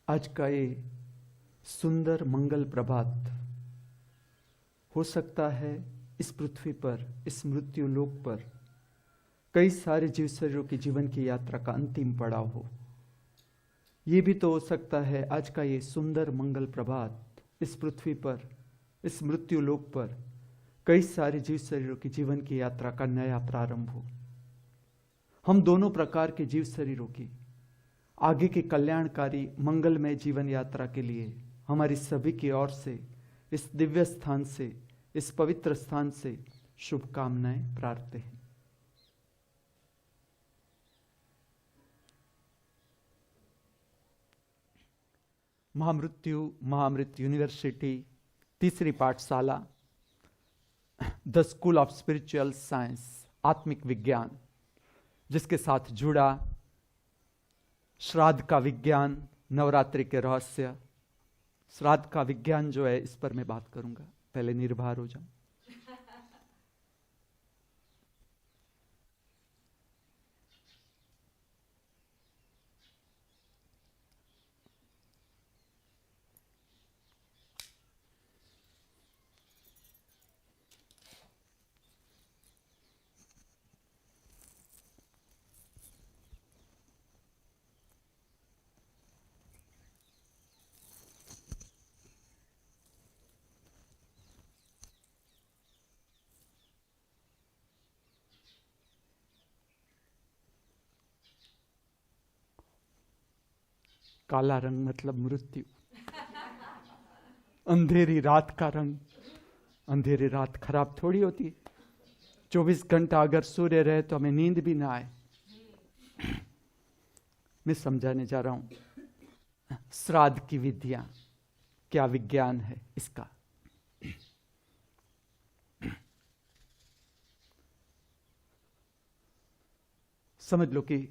आज का ये सुंदर मंगल प्रभात हो सकता है इस पृथ्वी पर, इस मृत्यु लोक पर कई सारे जीव शरीरों की जीवन की यात्रा का अंतिम पड़ाव हो। ये भी तो हो सकता है आज का ये सुंदर मंगल प्रभात इस पृथ्वी पर, इस मृत्यु लोक पर कई सारे जीव शरीरों की जीवन की यात्रा का नया प्रारंभ हो। हम दोनों प्रकार के जीव शरीरों की आगे की कल्याणकारी मंगलमय जीवन यात्रा के लिए हमारी सभी की ओर से, इस दिव्य स्थान से, इस पवित्र स्थान से शुभकामनाएं प्रार्थते हैं। महामृत्यु यूनिवर्सिटी तीसरी पाठशाला the school of spiritual science, आत्मिक विज्ञान, जिसके साथ जुड़ा श्राद्ध का विज्ञान, नवरात्रि के रहस्य। श्राद्ध का विज्ञान जो है, इस पर मैं बात करूंगा, पहले निर्भर हो जाऊं। काला रंग मतलब मृत्यु, अंधेरी रात का रंग। अंधेरी रात खराब थोड़ी होती है। 24 घंटा अगर सूर्य रहे तो हमें नींद भी ना आए। मैं समझाने जा रहा हूं श्राद्ध की विधियां, क्या विज्ञान है इसका। समझ लो कि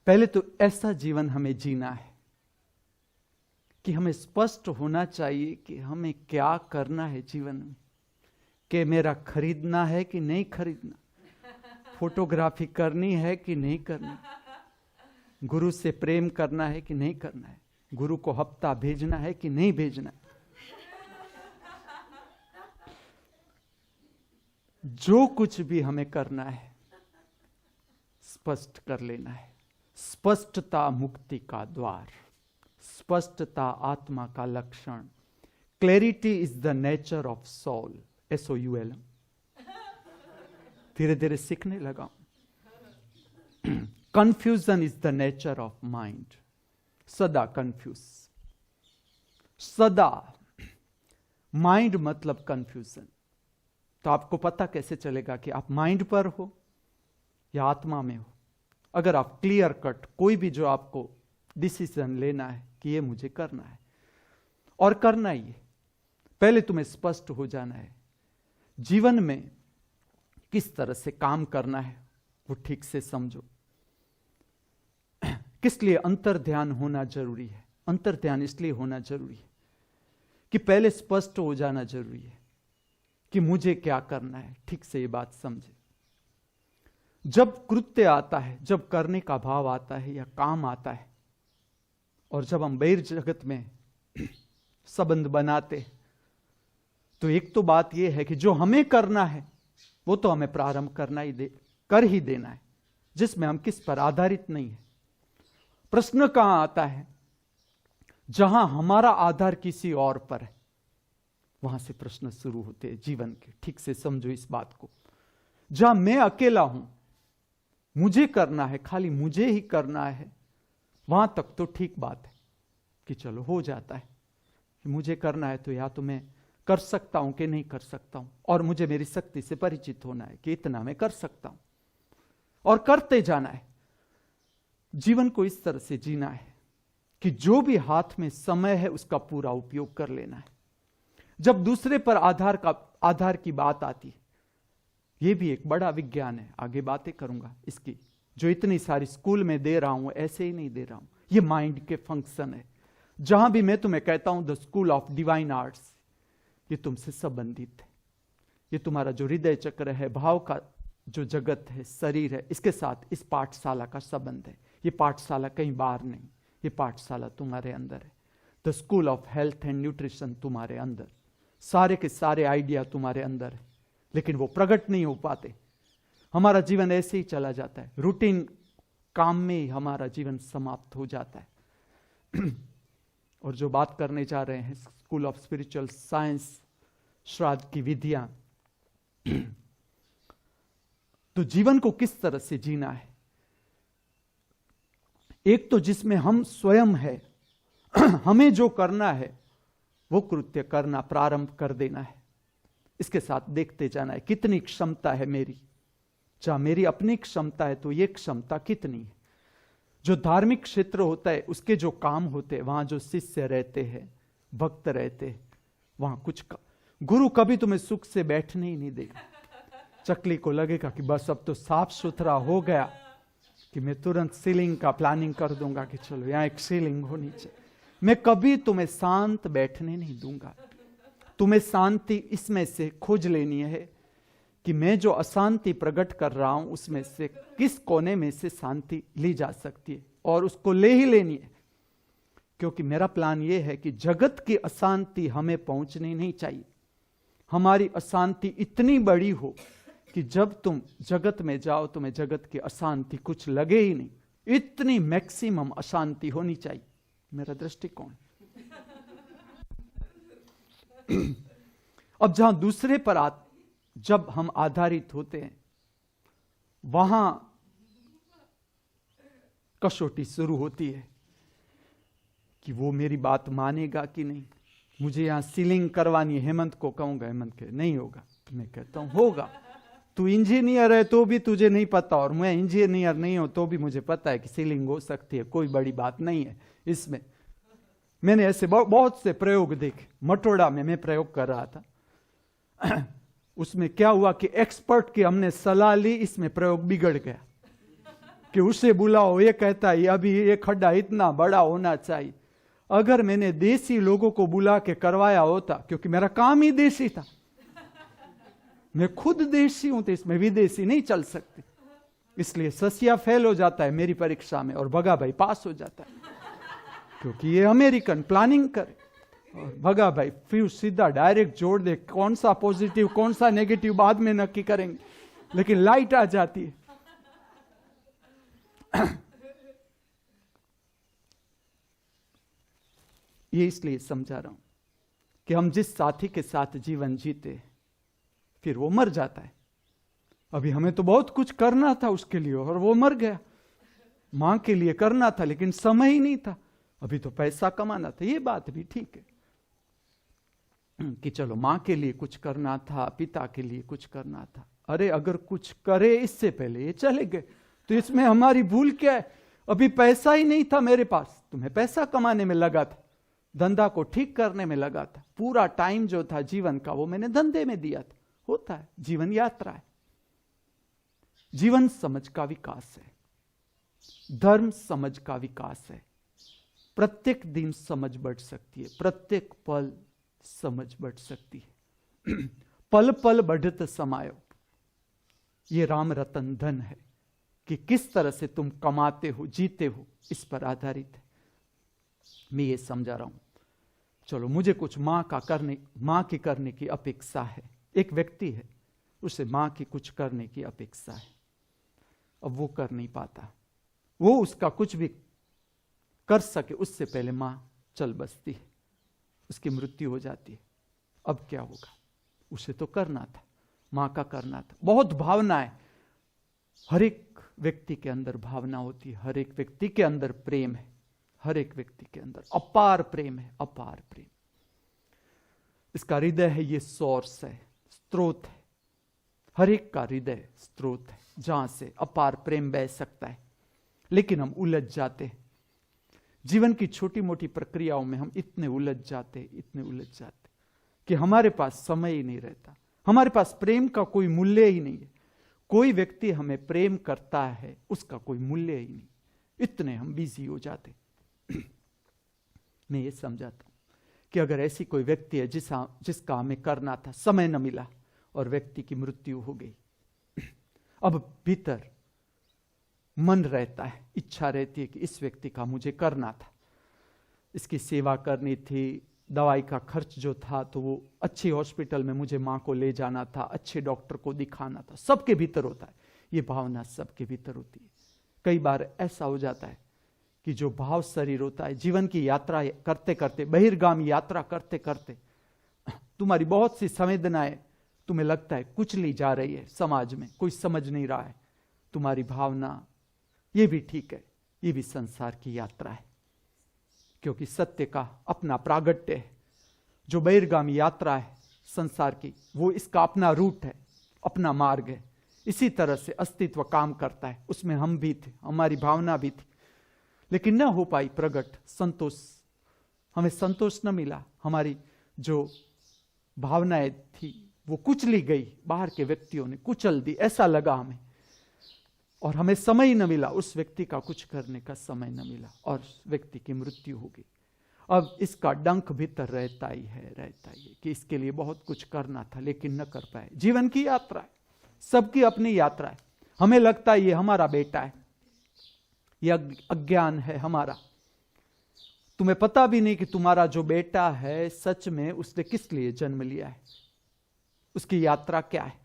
पहले तो ऐसा जीवन हमें जीना है कि हमें स्पष्ट होना चाहिए कि हमें क्या करना है जीवन में। कि मेरा खरीदना है कि नहीं खरीदना, फोटोग्राफी करनी है कि नहीं करनी, गुरु से प्रेम करना है कि नहीं करना है, गुरु को हफ्ता भेजना है कि नहीं भेजना है। जो कुछ भी हमें करना है स्पष्ट कर लेना है। स्पष्टता मुक्ति का द्वार, स्पष्टता आत्मा का लक्षण। Clarity is the nature of soul, SOUL। धीरे धीरे सीखने लगा। Confusion is the nature of mind, सदा कंफ्यूज, सदा। माइंड मतलब कंफ्यूजन। तो आपको पता कैसे चलेगा कि आप माइंड पर हो या आत्मा में हो? अगर आप क्लियर कट कोई भी जो आपको डिसीजन लेना है कि ये मुझे करना है और करना ही है, पहले तुम्हें स्पष्ट हो जाना है जीवन में किस तरह से काम करना है, वो ठीक से समझो। किस लिए अंतर ध्यान होना जरूरी है? अंतर ध्यान इसलिए होना जरूरी है कि पहले स्पष्ट हो जाना जरूरी है कि मुझे क्या करना है। ठीक से ये बात समझे। जब कृत्य आता है, जब करने का भाव आता है या काम आता है, और जब हम बहिर् जगत में संबंध बनाते, तो एक तो बात यह है कि जो हमें करना है वो तो हमें प्रारंभ कर ही देना है, जिसमें हम किस पर आधारित नहीं है। प्रश्न कहां आता है? जहां हमारा आधार किसी और पर है, वहां से प्रश्न शुरू होते हैं जीवन के। ठीक से समझो इस बात को। जहां मैं अकेला हूं, मुझे करना है, खाली मुझे ही करना है, वहां तक तो ठीक बात है कि चलो हो जाता है कि मुझे करना है तो या तो मैं कर सकता हूं कि नहीं कर सकता हूं, और मुझे मेरी शक्ति से परिचित होना है कि इतना मैं कर सकता हूं और करते जाना है। जीवन को इस तरह से जीना है कि जो भी हाथ में समय है उसका पूरा उपयोग कर लेना है। जब दूसरे पर आधार की बात आती है, यह भी एक बड़ा विज्ञान है, आगे बातें करूंगा इसकी। जो इतनी सारी स्कूल में दे रहा हूं ऐसे ही नहीं दे रहा हूं, ये माइंड के फंक्शन है। जहां भी मैं तुम्हें कहता हूं the school of divine arts, ये तुमसे संबंधित है। ये तुम्हारा जो हृदय चक्र है, भाव का जो जगत है, शरीर है, इसके साथ इस पाठशाला का संबंध है। ये पाठशाला कहीं बाहर नहीं, ये पाठशाला तुम्हारे अंदर है। The school of health and nutrition तुम्हारे अंदर, सारे के सारे आइडिया तुम्हारे अंदर है, लेकिन वो प्रकट नहीं हो पाते। हमारा जीवन ऐसे ही चला जाता है, रूटीन काम में ही हमारा जीवन समाप्त हो जाता है। और जो बात करने जा रहे हैं स्कूल ऑफ स्पिरिचुअल साइंस, श्राद्ध की विधियां, तो जीवन को किस तरह से जीना है, एक तो जिसमें हम स्वयं है, हमें जो करना है वो कृत्य करना प्रारंभ कर देना है, इसके साथ देखते जाना है कितनी क्षमता है मेरी। जहां मेरी अपनी क्षमता है तो ये क्षमता कितनी है। जो धार्मिक क्षेत्र होता है उसके जो काम होते हैं, वहां जो शिष्य रहते हैं, भक्त रहते हैं, वहां कुछ गुरु कभी तुम्हें सुख से बैठने ही नहीं देगा। चकली को लगेगा कि बस अब तो साफ सुथरा हो गया कि मैं तुरंत सीलिंग का प्लानिंग कर दूंगा कि चलो यहां एक सीलिंग होनी चाहिए। मैं कभी तुम्हें शांत बैठने नहीं दूंगा। तुम्हें शांति इसमें से खोज लेनी है कि मैं जो अशांति प्रकट कर रहा हूं उसमें से किस कोने में से शांति ली जा सकती है, और उसको ले ही लेनी है। क्योंकि मेरा प्लान यह है कि जगत की अशांति हमें पहुंचनी नहीं चाहिए। हमारी अशांति इतनी बड़ी हो कि जब तुम जगत में जाओ तुम्हें जगत की अशांति कुछ लगे ही नहीं, इतनी मैक्सिमम अशांति होनी चाहिए। मेरा दृष्टिकोण। अब जहां दूसरे पर जब हम आधारित होते हैं वहां कसौटी शुरू होती है कि वो मेरी बात मानेगा कि नहीं। मुझे यहां सीलिंग करवानी है, हेमंत को कहूंगा, हेमंत कहे नहीं होगा, मैं कहता हूं होगा। तू इंजीनियर है तो भी तुझे नहीं पता, और मैं इंजीनियर नहीं हूं तो भी मुझे पता है कि सीलिंग हो सकती है, कोई बड़ी बात नहीं है इसमें। मैंने ऐसे बहुत से प्रयोग देखे। मटोड़ा में मैं प्रयोग कर रहा था, उसमें क्या हुआ कि एक्सपर्ट की हमने सलाह ली, इसमें प्रयोग बिगड़ गया कि उसे बुलाओ, ये कहता है अभी ये खड्डा इतना बड़ा होना चाहिए। अगर मैंने देसी लोगों को बुला के करवाया होता, क्योंकि मेरा काम ही देसी था, मैं खुद देसी हूं तो इसमें विदेशी नहीं चल सकते, इसलिए ससिया फेल हो जाता है मेरी परीक्षा में और भगा भाई पास हो जाता है, क्योंकि ये अमेरिकन प्लानिंग करे। और भगा भाई फिर सीधा डायरेक्ट जोड़ दे, कौन सा पॉजिटिव कौन सा नेगेटिव बाद में नक्की करेंगे, लेकिन लाइट आ जाती है। ये इसलिए समझा रहा हूं कि हम जिस साथी के साथ जीवन जीते फिर वो मर जाता है। अभी हमें तो बहुत कुछ करना था उसके लिए और वो मर गया। मां के लिए करना था लेकिन समय ही नहीं था, अभी तो पैसा कमाना था। ये बात भी ठीक है कि चलो मां के लिए कुछ करना था, पिता के लिए कुछ करना था। अरे अगर कुछ करे इससे पहले ये चले गए तो इसमें हमारी भूल क्या है? अभी पैसा ही नहीं था मेरे पास, तुम्हें पैसा कमाने में लगा था, धंधा को ठीक करने में लगा था। पूरा टाइम जो था जीवन का वो मैंने धंधे में दिया था। होता है, जीवन यात्रा है, जीवन समझ का विकास है, धर्म समझ का विकास है। प्रत्येक दिन समझ बढ़ सकती है, प्रत्येक पल समझ बढ़ सकती है। पल पल बढ़त समायो, ये राम रतन धन है कि किस तरह से तुम कमाते हो, जीते हो, इस पर आधारित है। मैं ये समझा रहा हूं, चलो मुझे कुछ मां की करने की अपेक्षा है। एक व्यक्ति है, उसे मां की कुछ करने की अपेक्षा है, अब वो कर नहीं पाता। वो उसका कुछ भी कर सके उससे पहले मां चल बसती है, उसकी मृत्यु हो जाती है। अब क्या होगा? उसे तो करना था, मां का करना था। बहुत भावना है, हर एक व्यक्ति के अंदर भावना होती है, हर एक व्यक्ति के अंदर प्रेम है, हर एक व्यक्ति के अंदर अपार प्रेम है, अपार प्रेम। इसका हृदय है, ये सोर्स है, स्रोत है। हर एक का हृदय स्रोत है जहां से अपार प्रेम बह सकता है। लेकिन हम उलझ जाते हैं जीवन की छोटी मोटी प्रक्रियाओं में, हम इतने उलझ जाते कि हमारे पास समय ही नहीं रहता, हमारे पास प्रेम का कोई मूल्य ही नहीं है। कोई व्यक्ति हमें प्रेम करता है उसका कोई मूल्य ही नहीं, इतने हम बिजी हो जाते। मैं ये समझाता हूं कि अगर ऐसी कोई व्यक्ति है जिसका हमें करना था, समय न मिला और व्यक्ति की मृत्यु हो गई, अब भीतर मन रहता है, इच्छा रहती है कि इस व्यक्ति का मुझे करना था, इसकी सेवा करनी थी, दवाई का खर्च जो था तो वो अच्छी हॉस्पिटल में मुझे माँ को ले जाना था, अच्छे डॉक्टर को दिखाना था। सबके भीतर होता है, ये भावना सबके भीतर होती है। कई बार ऐसा हो जाता है कि जो भाव शरीर होता है, जीवन की यात्रा करते करते, बहिर्गामी यात्रा करते करते तुम्हारी बहुत सी संवेदनाएं तुम्हें लगता है कुचली जा रही है, समाज में कोई समझ नहीं रहा है तुम्हारी भावना। ये भी ठीक है, ये भी संसार की यात्रा है, क्योंकि सत्य का अपना प्रागट्य है। जो बहिर्गामी यात्रा है संसार की, वो इसका अपना रूट है, अपना मार्ग है। इसी तरह से अस्तित्व काम करता है, उसमें हम भी थे, हमारी भावना भी थी, लेकिन न हो पाई प्रकट संतोष। हमें संतोष न मिला, हमारी जो भावनाएं थी वो कुचली गई, बाहर के व्यक्तियों ने कुचल दी, ऐसा लगा हमें। और हमें समय न मिला, उस व्यक्ति का कुछ करने का समय न मिला, और व्यक्ति की मृत्यु हो गई। अब इसका डंक भीतर रहता ही है कि इसके लिए बहुत कुछ करना था लेकिन न कर पाए। जीवन की यात्रा है, सबकी अपनी यात्रा है। हमें लगता है ये हमारा बेटा है, यह अज्ञान है हमारा। तुम्हें पता भी नहीं कि तुम्हारा जो बेटा है सच में उसने किस लिए जन्म लिया है, उसकी यात्रा क्या है।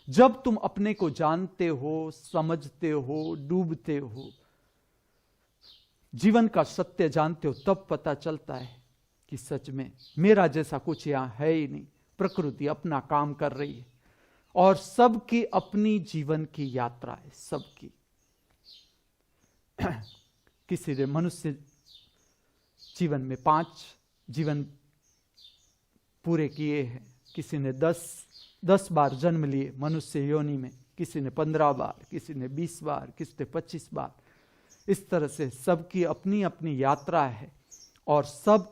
जब तुम अपने को जानते हो, समझते हो, डूबते हो, जीवन का सत्य जानते हो, तब पता चलता है कि सच में मेरा जैसा कुछ यहां है ही नहीं। प्रकृति अपना काम कर रही है और सबकी अपनी जीवन की यात्रा है, सबकी। किसी ने मनुष्य जीवन में 5 जीवन पूरे किए हैं, किसी ने 10 बार जन्म लिए मनुष्य योनि में, किसी ने 15 बार, किसी ने 20 बार, किसी ने 25 बार। इस तरह से सबकी अपनी अपनी यात्रा है और सब,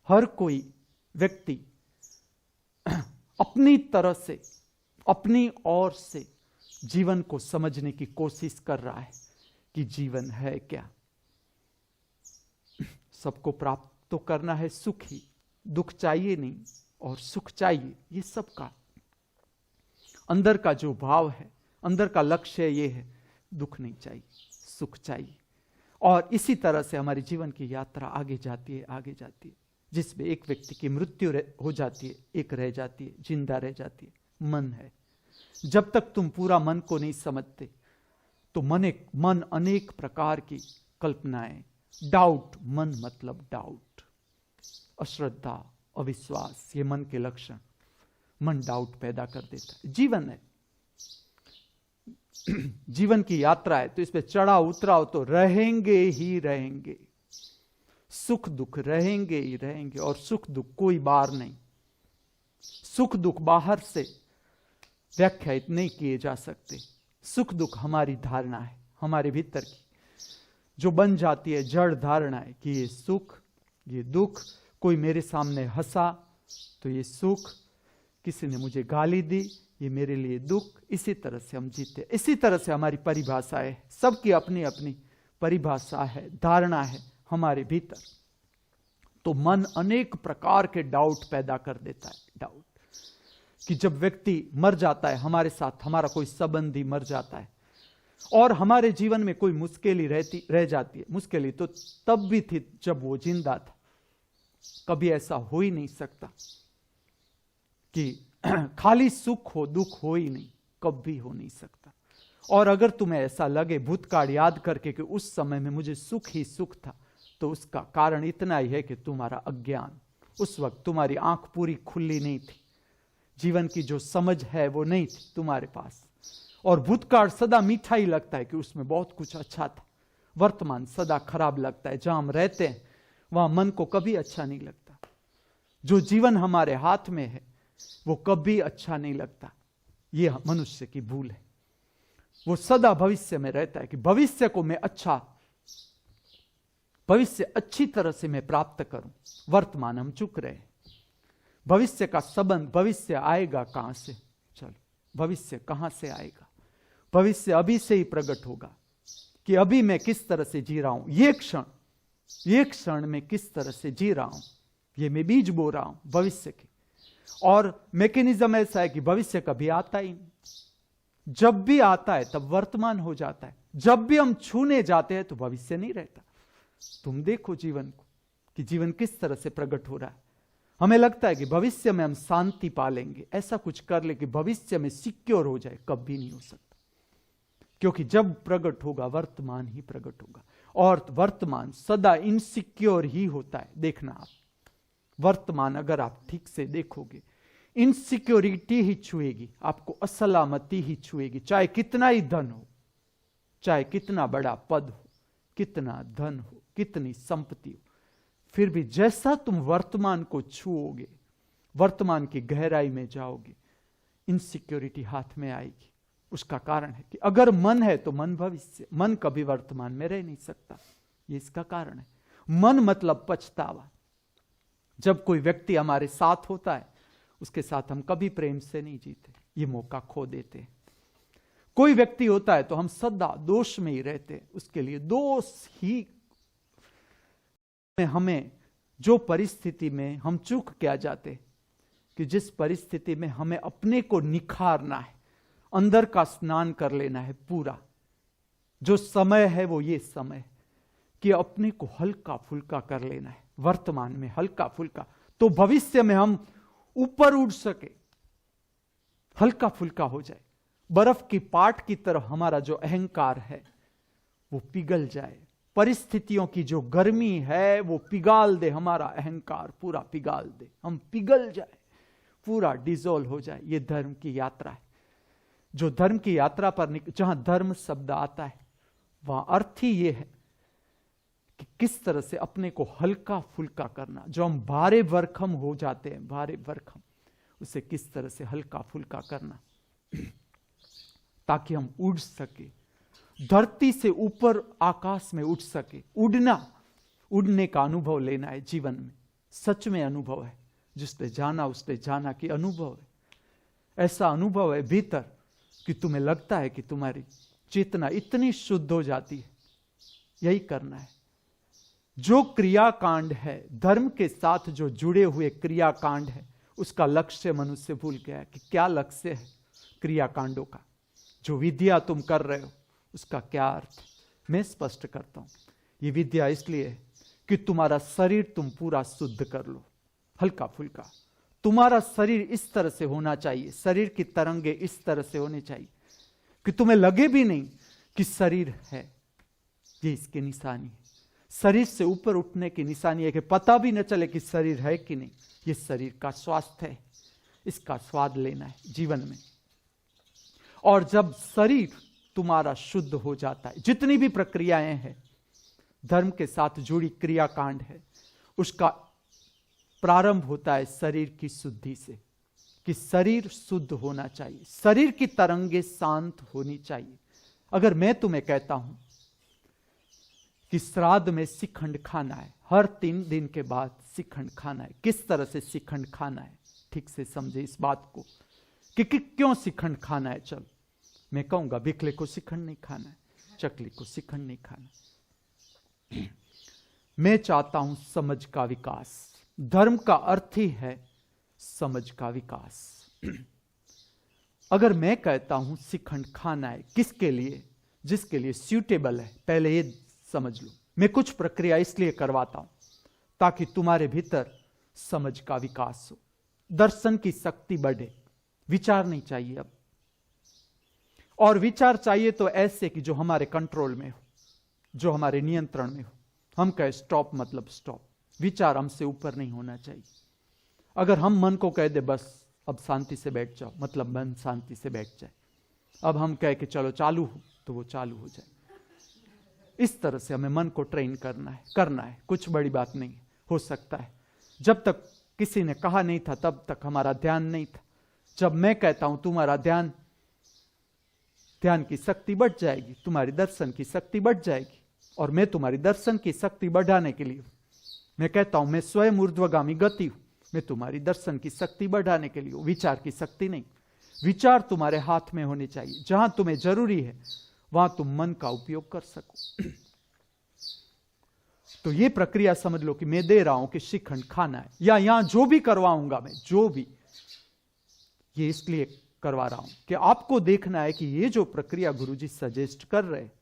हर कोई व्यक्ति अपनी तरह से, अपनी ओर से जीवन को समझने की कोशिश कर रहा है कि जीवन है क्या। सबको प्राप्त तो करना है सुख ही, दुख चाहिए नहीं, और सुख चाहिए, ये सबका अंदर का जो भाव है, अंदर का लक्ष्य ये है, दुख नहीं चाहिए, सुख चाहिए। और इसी तरह से हमारी जीवन की यात्रा आगे जाती है, जिसमें एक व्यक्ति की मृत्यु हो जाती है, एक रह जाती है, जिंदा रह जाती है, मन है। जब तक तुम पूरा मन को नहीं समझते तो मन अनेक प्रकार की कल्पनाएं, डाउट, मन मतलब डाउट, अश्रद्धा, अविश्वास, ये मन के लक्षण। मन डाउट पैदा कर देता है। जीवन है, जीवन की यात्रा है, तो इस पे चढ़ा उतराव तो रहेंगे ही रहेंगे, सुख दुख रहेंगे ही रहेंगे, और सुख दुख कोई बार नहीं। सुख दुख बाहर से व्याख्यायित नहीं किए जा सकते। सुख दुख हमारी धारणा है, हमारे भीतर की जो बन जाती है जड़ धारणा है कि ये सुख, ये दुख। कोई मेरे सामने हंसा तो ये सुख, किसी ने मुझे गाली दी, ये मेरे लिए दुख। इसी तरह से हम जीते, इसी तरह से हमारी परिभाषा है, सबकी अपनी अपनी परिभाषा है, धारणा है हमारे भीतर। तो मन अनेक प्रकार के डाउट पैदा कर देता है। डाउट कि जब व्यक्ति मर जाता है, हमारे साथ हमारा कोई संबंधी मर जाता है और हमारे जीवन में कोई मुश्किल रह जाती है। मुश्किल तो तब भी थी जब वो जिंदा था, कभी ऐसा हो ही नहीं सकता कि खाली सुख हो, दुख हो ही नहीं, कभी हो नहीं सकता। और अगर तुम्हें ऐसा लगे भूतकाल याद करके कि उस समय में मुझे सुख ही सुख था, तो उसका कारण इतना ही है कि तुम्हारा अज्ञान, उस वक्त तुम्हारी आंख पूरी खुली नहीं थी, जीवन की जो समझ है वो नहीं थी तुम्हारे पास। और भूतकाल सदा मीठा ही लगता है कि उसमें बहुत कुछ अच्छा था, वर्तमान सदा खराब लगता है। जहां हम रहते हैं वहां मन को कभी अच्छा नहीं लगता। जो जीवन हमारे हाथ में है वो कभी अच्छा नहीं लगता। ये मनुष्य की भूल है। वो सदा भविष्य में रहता है कि भविष्य को मैं भविष्य अच्छी तरह से मैं प्राप्त करूं। वर्तमान हम चुक रहे हैं। भविष्य का संबंध, भविष्य आएगा कहां से? चलो, भविष्य कहां से आएगा? भविष्य अभी से ही प्रकट होगा कि अभी मैं किस तरह से जी रहा हूं। ये क्षण में किस तरह से जी रहा हूं, ये मैं बीज बो रहा हूं भविष्य के। और मैकेनिज्म ऐसा है कि भविष्य कभी आता ही नहीं। जब भी आता है तब वर्तमान हो जाता है। जब भी हम छूने जाते हैं तो भविष्य नहीं रहता। तुम देखो जीवन को, कि जीवन किस तरह से प्रकट हो रहा है। हमें लगता है कि भविष्य में हम शांति पालेंगे, ऐसा कुछ कर ले कि भविष्य में सिक्योर हो जाए, कभी नहीं हो सकता। क्योंकि जब प्रकट होगा वर्तमान ही प्रकट होगा, और वर्तमान सदा इनसिक्योर ही होता है। देखना आप वर्तमान अगर आप ठीक से देखोगे, इनसिक्योरिटी ही छुएगी आपको, असलामती ही छुएगी। चाहे कितना ही धन हो, चाहे कितना बड़ा पद हो, कितना धन हो, कितनी संपत्ति हो, फिर भी जैसा तुम वर्तमान को छुओगे, वर्तमान की गहराई में जाओगे, इनसिक्योरिटी हाथ में आएगी। उसका कारण है कि अगर मन है तो मन भविष्य, मन कभी वर्तमान में रह नहीं सकता। ये इसका कारण है। मन मतलब पछतावा। जब कोई व्यक्ति हमारे साथ होता है, उसके साथ हम कभी प्रेम से नहीं जीते, ये मौका खो देते हैं। कोई व्यक्ति होता है तो हम सदा दोष में ही रहते हैं, उसके लिए दोष ही। हमें जो परिस्थिति में हम चूक क्या जाते कि जिस परिस्थिति में हमें अपने को निखारना है, अंदर का स्नान कर लेना है पूरा, जो समय है वो ये समय है कि अपने को हल्का फुल्का कर लेना है, वर्तमान में हल्का फुल्का, तो भविष्य में हम ऊपर उड़ सके, हल्का फुल्का हो जाए। बर्फ की पाट की तरह हमारा जो अहंकार है वो पिघल जाए, परिस्थितियों की जो गर्मी है वो पिघाल दे, हमारा अहंकार पूरा पिघाल दे, हम पिघल जाए, पूरा डिसॉल्व हो जाए। ये धर्म की यात्रा है। जो धर्म की यात्रा पर जहां धर्म शब्द आता है वहां अर्थ ही ये है कि किस तरह से अपने को हल्का फुल्का करना। जो हम भारे भरकम हो जाते हैं, भारे भरकम, उसे किस तरह से हल्का फुल्का करना ताकि हम उड़ सके, धरती से ऊपर आकाश में उठ सके। उड़ना, उड़ने का अनुभव लेना है जीवन में। सच में अनुभव है, जिसने जाना उसने जाना कि अनुभव है। ऐसा अनुभव है भीतर कि तुम्हें लगता है कि तुम्हारी चेतना इतनी शुद्ध हो जाती है। यही करना है। जो क्रियाकांड है, धर्म के साथ जो जुड़े हुए क्रियाकांड है, उसका लक्ष्य मनुष्य भूल गया है कि क्या लक्ष्य है क्रियाकांडों का। जो विद्या तुम कर रहे हो उसका क्या अर्थ है, मैं स्पष्ट करता हूं। ये विद्या इसलिए है कि तुम्हारा शरीर तुम पूरा शुद्ध कर लो, हल्का फुल्का। तुम्हारा शरीर इस तरह से होना चाहिए, शरीर की तरंगे इस तरह से होनी चाहिए कि तुम्हें लगे भी नहीं कि शरीर है। ये इसकी निशानी है। शरीर से ऊपर उठने की निशानी है कि पता भी न चले कि शरीर है कि नहीं। ये शरीर का स्वास्थ्य है, इसका स्वाद लेना है जीवन में। और जब शरीर तुम्हारा शुद्ध हो जाता है, जितनी भी प्रक्रियाएं हैं, धर्म के साथ जुड़ी क्रियाकांड है, उसका प्रारंभ होता है शरीर की शुद्धि से, कि शरीर शुद्ध होना चाहिए, शरीर की तरंगे शांत होनी चाहिए। अगर मैं तुम्हें कहता हूं कि श्राद्ध में शिखंड खाना है, हर 3 दिन के बाद शिखंड खाना है, किस तरह से शिखंड खाना है, ठीक से समझे इस बात को कि क्यों शिखंड खाना है। चल मैं कहूंगा बिकले को शिखंड नहीं खाना है, चकली को शिखंड नहीं खाना। मैं चाहता हूं समझ का विकास। धर्म का अर्थ ही है समझ का विकास। अगर मैं कहता हूं शिखंड खाना है, किसके लिए, जिसके लिए सूटेबल है, पहले ये समझ लो। मैं कुछ प्रक्रिया इसलिए करवाता हूं ताकि तुम्हारे भीतर समझ का विकास हो, दर्शन की शक्ति बढ़े। विचार नहीं चाहिए अब, और विचार चाहिए तो ऐसे कि जो हमारे कंट्रोल में हो, जो हमारे नियंत्रण में हो। हम कहे स्टॉप मतलब स्टॉप। विचार हमसे ऊपर नहीं होना चाहिए। अगर हम मन को कह दे बस अब शांति से बैठ जाओ, मतलब मन शांति से बैठ जाए। अब हम कह के चलो चालू हो, तो वो चालू हो जाए। इस तरह से हमें मन को ट्रेन करना है। कुछ बड़ी बात नहीं हो सकता है। जब तक किसी ने कहा नहीं था तब तक हमारा ध्यान नहीं था। जब मैं कहता हूं तुम्हारा ध्यान की शक्ति बढ़ जाएगी, तुम्हारी दर्शन की शक्ति बढ़ जाएगी। और मैं तुम्हारी दर्शन की शक्ति बढ़ाने के लिए मैं कहता हूं मैं स्वयं ऊर्ध्वगामी गति हूं, मैं तुम्हारी दर्शन की शक्ति बढ़ाने के लिए हूं, विचार की शक्ति नहीं। विचार तुम्हारे हाथ में होने चाहिए। जहां तुम्हें जरूरी है वहां तुम मन का उपयोग कर सको। तो ये प्रक्रिया समझ लो कि मैं दे रहा हूं कि शिखंड खाना है, या यहां जो भी करवाऊंगा मैं, जो भी, ये इसलिए करवा रहा हूं कि आपको देखना है कि ये जो प्रक्रिया गुरुजी सजेस्ट कर रहे हैं,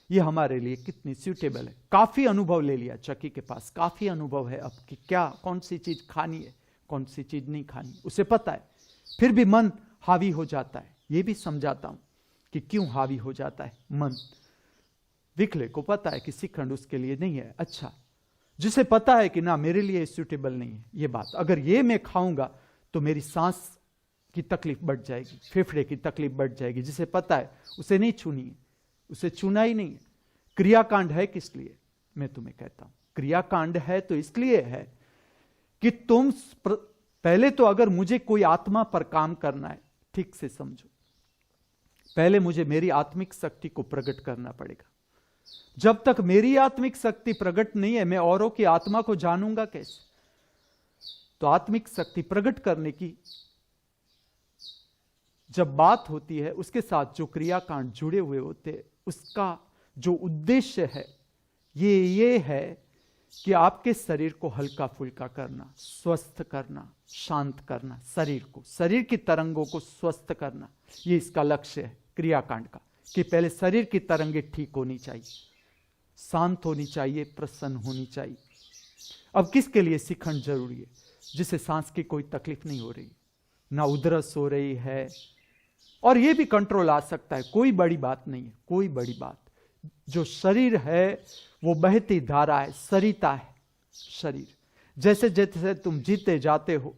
ये हमारे लिए कितनी सूटेबल है। काफी अनुभव ले लिया, चक्की के पास काफी अनुभव है अब कि क्या कौन सी चीज खानी है, कौन सी चीज नहीं खानी, उसे पता है। फिर भी मन हावी हो जाता है। ये भी समझाता हूं कि क्यों हावी हो जाता है मन। विकले को पता है कि श्रीखंड उसके लिए नहीं है अच्छा, जिसे पता है कि ना मेरे लिए सूटेबल नहीं है ये बात, अगर ये मैं खाऊंगा तो मेरी सांस की तकलीफ बढ़ जाएगी, फेफड़े की तकलीफ बढ़ जाएगी, जिसे पता है उसे नहीं छूनी है, उसे छूना ही नहीं है। क्रियाकांड है किस लिए? मैं तुम्हें कहता हूं क्रियाकांड है तो इसलिए है कि तुम पहले तो अगर मुझे कोई आत्मा पर काम करना है, ठीक से समझो, पहले मुझे मेरी आत्मिक शक्ति को प्रकट करना पड़ेगा। जब तक मेरी आत्मिक शक्ति प्रकट नहीं है, मैं औरों की आत्मा को जानूंगा कैसे? तो आत्मिक शक्ति प्रकट करने की जब बात होती है, उसके साथ जो क्रियाकांड जुड़े हुए होते हैं, उसका जो उद्देश्य है ये है कि आपके शरीर को हल्का फुल्का करना, स्वस्थ करना, शांत करना, शरीर की तरंगों को स्वस्थ करना। ये इसका लक्ष्य है क्रियाकांड का, कि पहले शरीर की तरंगें ठीक होनी चाहिए, शांत होनी चाहिए, प्रसन्न होनी चाहिए। अब किसके लिए श्रीखंड जरूरी है? जिसे सांस की कोई तकलीफ नहीं हो रही, ना उधरस हो रही है, और ये भी कंट्रोल आ सकता है, कोई बड़ी बात नहीं है, कोई बड़ी बात। जो शरीर है वो बहती धारा है, सरिता है शरीर। जैसे जैसे तुम जीते जाते हो,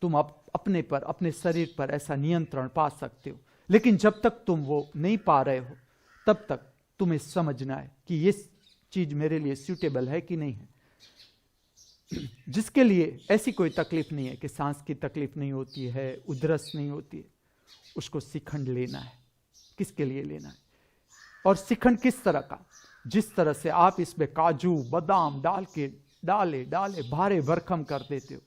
तुम अपने पर, अपने शरीर पर ऐसा नियंत्रण पा सकते हो। लेकिन जब तक तुम वो नहीं पा रहे हो, तब तक तुम्हें समझना है कि ये चीज मेरे लिए सूटेबल है कि नहीं है। जिसके लिए ऐसी कोई तकलीफ नहीं है कि सांस की तकलीफ नहीं होती है, उधरस नहीं होती है, उसको श्रीखंड लेना है। किसके लिए लेना है? और श्रीखंड किस तरह का? जिस तरह से आप इसमें काजू बादाम डाल के डाले भारे भरकम कर देते हो,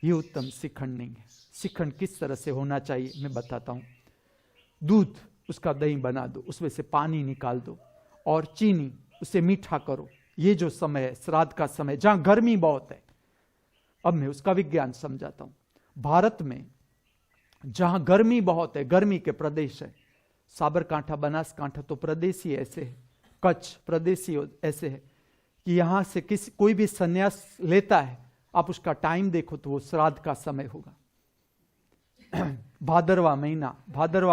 ये उत्तम श्रीखंड नहीं है। श्रीखंड किस तरह से होना चाहिए मैं बताता हूं। दूध, उसका दही बना दो, उसमें से पानी निकाल दो, और चीनी, उसे मीठा करो। ये जो समय है, श्राद्ध का समय, जहां गर्मी बहुत है, अब मैं उसका विज्ञान समझाता हूं। भारत में जहां गर्मी बहुत है, गर्मी के प्रदेश है, साबरकांठा, बनासकांठा तो प्रदेशी ऐसे है, कच्छ प्रदेशी ऐसे है कि यहां से कोई भी संन्यास लेता है, आप उसका टाइम देखो तो वो श्राद्ध का समय होगा। भादरवा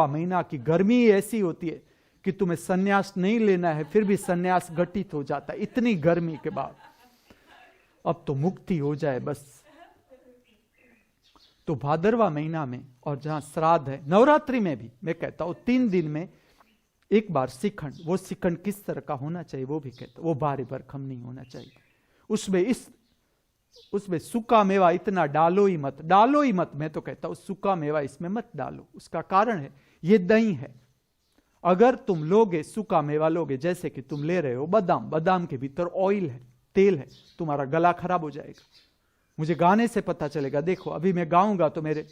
महीना की गर्मी ऐसी होती है कि तुम्हें संन्यास नहीं लेना है, फिर भी संन्यास घटित हो जाता है, इतनी गर्मी के बाद। अब तो मुक्ति हो जाए बस। तो भादरवा महीना में, और जहां श्राद्ध है, नवरात्रि में भी मैं कहता हूं 3 दिन में एक बार श्रीखंड। वो श्रीखंड किस तरह का होना चाहिए वो भी कहता हूं, वो भारी भरकम नहीं होना चाहिए। उसमें सूखा मेवा इतना डालो ही मत। मैं तो कहता हूं सूखा मेवा इसमें मत डालो। उसका कारण है, ये दही है। अगर तुम लोगे सूखा मेवा लोगे, जैसे कि तुम ले रहे हो बादाम के भीतर ऑयल है, तेल है, तुम्हारा गला खराब हो जाएगा। मुझे गाने से पता चलेगा। देखो अभी मैं गाऊंगा तो मेरे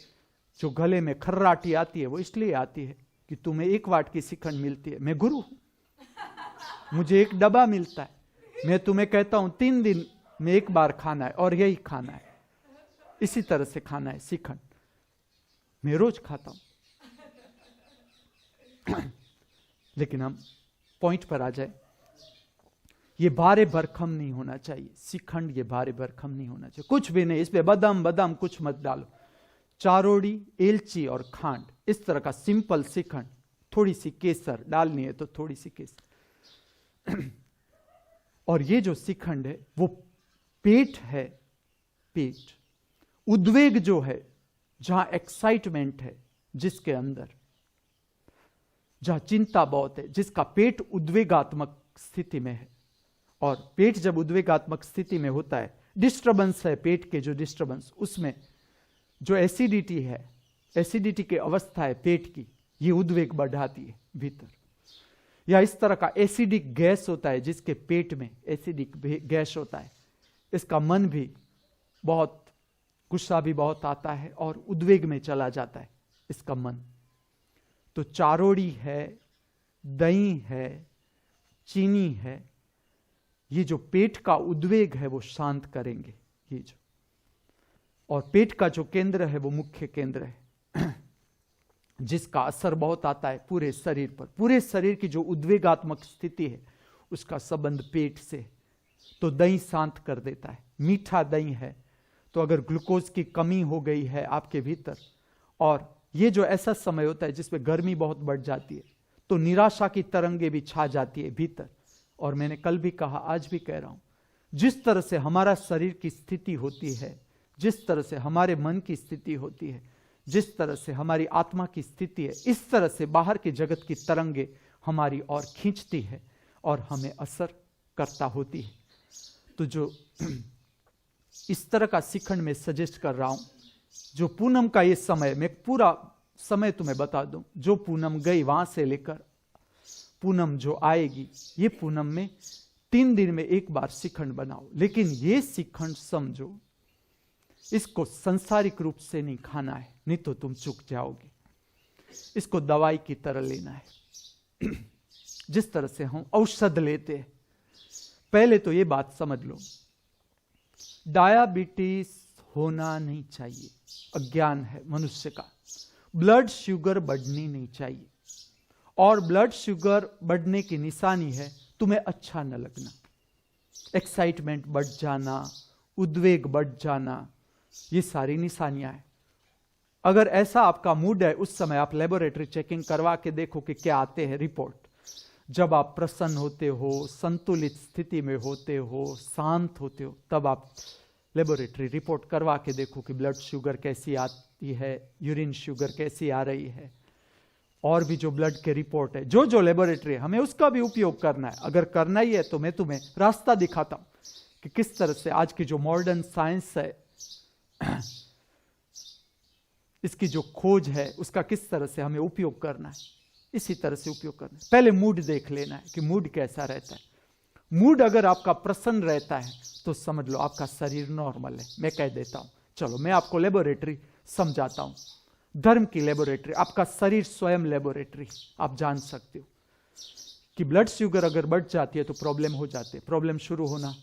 जो गले में खर्राटी आती है, वो इसलिए आती है कि तुम्हें 1 वाट की श्रीखंड मिलती है। मैं गुरु हूं, मुझे 1 डब्बा मिलता है। मैं तुम्हें कहता हूं 3 दिन में 1 बार खाना है, और यही खाना है, इसी तरह से खाना है श्रीखंड। मैं रोज खाता हूं। लेकिन हम पॉइंट पर आ जाए, ये भारे भरकम नहीं होना चाहिए श्रीखंड, ये भारे भरकम नहीं होना चाहिए, कुछ भी नहीं। इसमें बादाम कुछ मत डालो। चारोड़ी, एलची और खांड, इस तरह का सिंपल श्रीखंड। थोड़ी सी केसर डालनी है तो थोड़ी सी केसर। और ये जो श्रीखंड है वो पेट है, पेट, उद्वेग जो है, जहां एक्साइटमेंट है, जिसके अंदर, जहां चिंता बहुत है, जिसका पेट उद्वेगात्मक स्थिति में है। और पेट जब उद्वेगात्मक स्थिति में होता है, डिस्टर्बेंस है, पेट के जो डिस्टर्बेंस, उसमें जो एसिडिटी है, एसिडिटी की अवस्था है पेट की, ये उद्वेग बढ़ाती है भीतर। या इस तरह का एसिडिक गैस होता है, जिसके पेट में एसिडिक गैस होता है, इसका मन भी बहुत, गुस्सा भी बहुत आता है और उद्वेग में चला जाता है इसका मन। तो चारोड़ी है, दही है, चीनी है, ये जो पेट का उद्वेग है वो शांत करेंगे। ये जो, और पेट का जो केंद्र है वो मुख्य केंद्र है। जिसका असर बहुत आता है पूरे शरीर पर। पूरे शरीर की जो उद्वेगात्मक स्थिति है उसका संबंध पेट से। तो दही शांत कर देता है। मीठा दही है तो अगर ग्लूकोज की कमी हो गई है आपके भीतर, और ये जो ऐसा समय होता है जिसमें गर्मी बहुत बढ़ जाती है, तो निराशा की तरंगे भी छा जाती है भीतर। और मैंने कल भी कहा, आज भी कह रहा हूं, जिस तरह से हमारा शरीर की स्थिति होती है, जिस तरह से हमारे मन की स्थिति होती है, जिस तरह से हमारी आत्मा की स्थिति है, इस तरह से बाहर के जगत की तरंगे हमारी ओर खींचती है और हमें असर करता होती है। तो जो इस तरह का शिखंड में सजेस्ट कर रहा हूं, जो पूनम का ये समय, मैं पूरा समय तुम्हें बता दूं, जो पूनम गई वहां से लेकर पूनम जो आएगी, ये पूनम में 3 दिन में एक बार शिखंड बनाओ। लेकिन ये शिखंड समझो, इसको सांसारिक रूप से नहीं खाना है, नहीं तो तुम चूक जाओगे। इसको दवाई की तरह लेना है, जिस तरह से हम औषध लेते हैं। पहले तो ये बात समझ लो, डायबिटीज होना नहीं चाहिए, अज्ञान है मनुष्य का। ब्लड शुगर बढ़नी नहीं चाहिए, और ब्लड शुगर बढ़ने की निशानी है तुम्हें अच्छा न लगना, एक्साइटमेंट बढ़ जाना, उद्वेग बढ़ जाना, ये सारी निशानियां हैं। अगर ऐसा आपका मूड है, उस समय आप लेबोरेटरी चेकिंग करवा के देखो कि क्या आते हैं रिपोर्ट। जब आप प्रसन्न होते हो, संतुलित स्थिति में होते हो, शांत होते हो, तब आप लेबोरेटरी रिपोर्ट करवा के देखो कि ब्लड शुगर कैसी आती है, यूरिन शुगर कैसी आ रही है, और भी जो ब्लड के रिपोर्ट है, जो जो लेबोरेटरी है, हमें उसका भी उपयोग करना है। अगर करना ही है तो मैं तुम्हें रास्ता दिखाता हूं कि किस तरह से आज की जो मॉडर्न साइंस है, इसकी जो खोज है, उसका किस तरह से हमें उपयोग करना है, इसी तरह से उपयोग करना है। पहले मूड देख लेना है कि मूड कैसा रहता है। मूड अगर आपका प्रसन्न रहता है तो समझ लो आपका शरीर नॉर्मल है। मैं कह देता हूं, चलो मैं आपको लेबोरेटरी समझाता हूं, धर्म की लेबोरेटरी, आपका शरीर स्वयं लेबोरेटरी। आप जान सकते हो कि ब्लड शुगर अगर बढ़ जाती है तो प्रॉब्लम हो जाते, प्रॉब्लम शुरू होना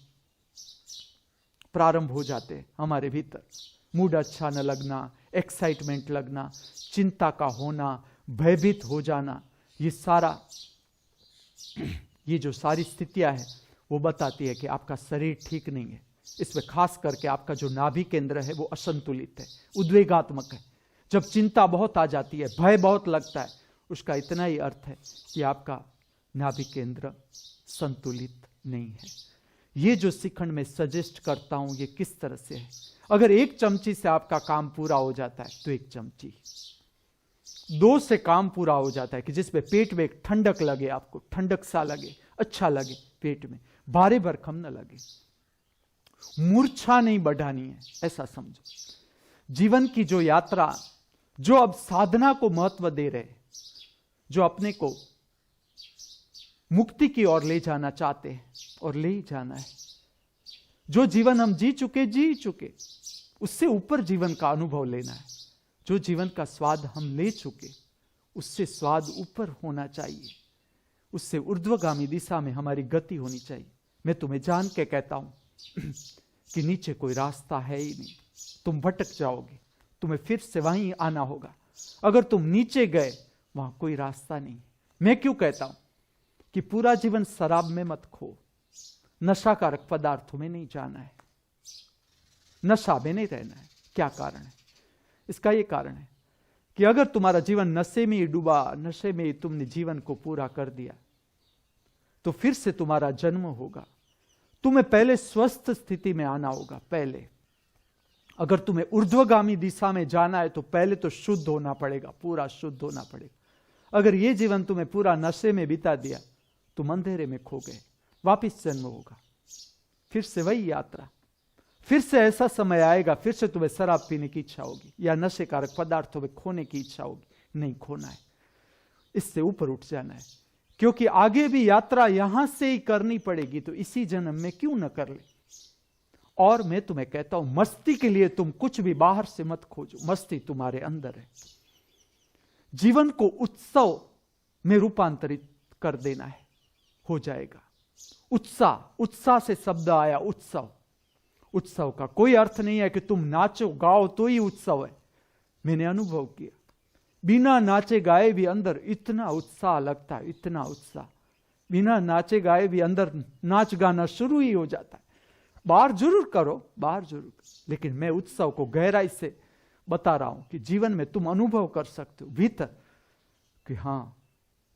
प्रारंभ हो जाते हमारे भीतर। मूड अच्छा न लगना, एक्साइटमेंट लगना, चिंता का होना, भयभीत हो जाना, ये जो सारी स्थितियां हैं वो बताती है कि आपका शरीर ठीक नहीं है। इसमें खास करके आपका जो नाभि केंद्र है वो असंतुलित है, उद्वेगात्मक है। जब चिंता बहुत आ जाती है, भय बहुत लगता है, उसका इतना ही अर्थ है कि आपका नाभि केंद्र संतुलित नहीं है। ये जो शिखंड में सजेस्ट करता हूं, ये किस तरह से है। अगर 1 चमची से आपका काम पूरा हो जाता है तो 1 चमची, 2 से काम पूरा हो जाता है कि जिसमें पेट में एक ठंडक लगे, आपको ठंडक सा लगे, अच्छा लगे पेट में, भारे भरकम न लगे, मूर्छा नहीं बढ़ानी है, ऐसा समझो। जीवन की जो यात्रा, जो अब साधना को महत्व दे रहे, जो अपने को मुक्ति की ओर ले जाना चाहते हैं और ले ही जाना है, जो जीवन हम जी चुके, उससे ऊपर जीवन का अनुभव लेना है। जो जीवन का स्वाद हम ले चुके, उससे स्वाद ऊपर होना चाहिए, उससे ऊर्ध्वगामी दिशा में हमारी गति होनी चाहिए। मैं तुम्हें जान के कहता हूं कि नीचे कोई रास्ता है ही नहीं, तुम भटक जाओगे, तुम्हें फिर से वहीं आना होगा। अगर तुम नीचे गए, वहां कोई रास्ता नहीं। मैं क्यों कहता हूं कि पूरा जीवन शराब में मत खो, नशाकारक पदार्थों में नहीं जाना है, नशा में नहीं रहना है। क्या कारण है इसका? ये कारण है कि अगर तुम्हारा जीवन नशे में ही डूबा, नशे में ही तुमने जीवन को पूरा कर दिया, तो फिर से तुम्हारा जन्म होगा। तुम्हें पहले स्वस्थ स्थिति में आना होगा। पहले अगर तुम्हें ऊर्ध्वगामी दिशा में जाना है तो पहले तो शुद्ध होना पड़ेगा, पूरा शुद्ध होना पड़ेगा। अगर ये जीवन तुम्हें पूरा नशे में बिता दिया, तुम अंधेरे में खो गए, वापिस जन्म होगा, फिर से वही यात्रा, फिर से ऐसा समय आएगा, फिर से तुम्हें शराब पीने की इच्छा होगी या नशेकारक पदार्थों में खोने की इच्छा होगी। नहीं खोना है, इससे ऊपर उठ जाना है, क्योंकि आगे भी यात्रा यहां से ही करनी पड़ेगी, तो इसी जन्म में क्यों न कर ले। और मैं तुम्हें कहता हूं, मस्ती के लिए तुम कुछ भी बाहर से मत खोजो, मस्ती तुम्हारे अंदर है। जीवन को उत्सव में रूपांतरित कर देना है, हो जाएगा। उत्साह से शब्द आया, उत्सव का कोई अर्थ नहीं है कि तुम नाचो गाओ तो ही उत्सव है। मैंने अनुभव किया बिना नाचे गाए भी अंदर इतना उत्साह लगता है, इतना उत्साह। बिना नाचे गाए भी अंदर नाच गाना शुरू ही हो जाता है। बाहर जरूर करो, बाहर जरूर करो, लेकिन मैं उत्सव को गहराई से बता रहा हूं कि जीवन में तुम अनुभव कर सकते हो भीतर कि हां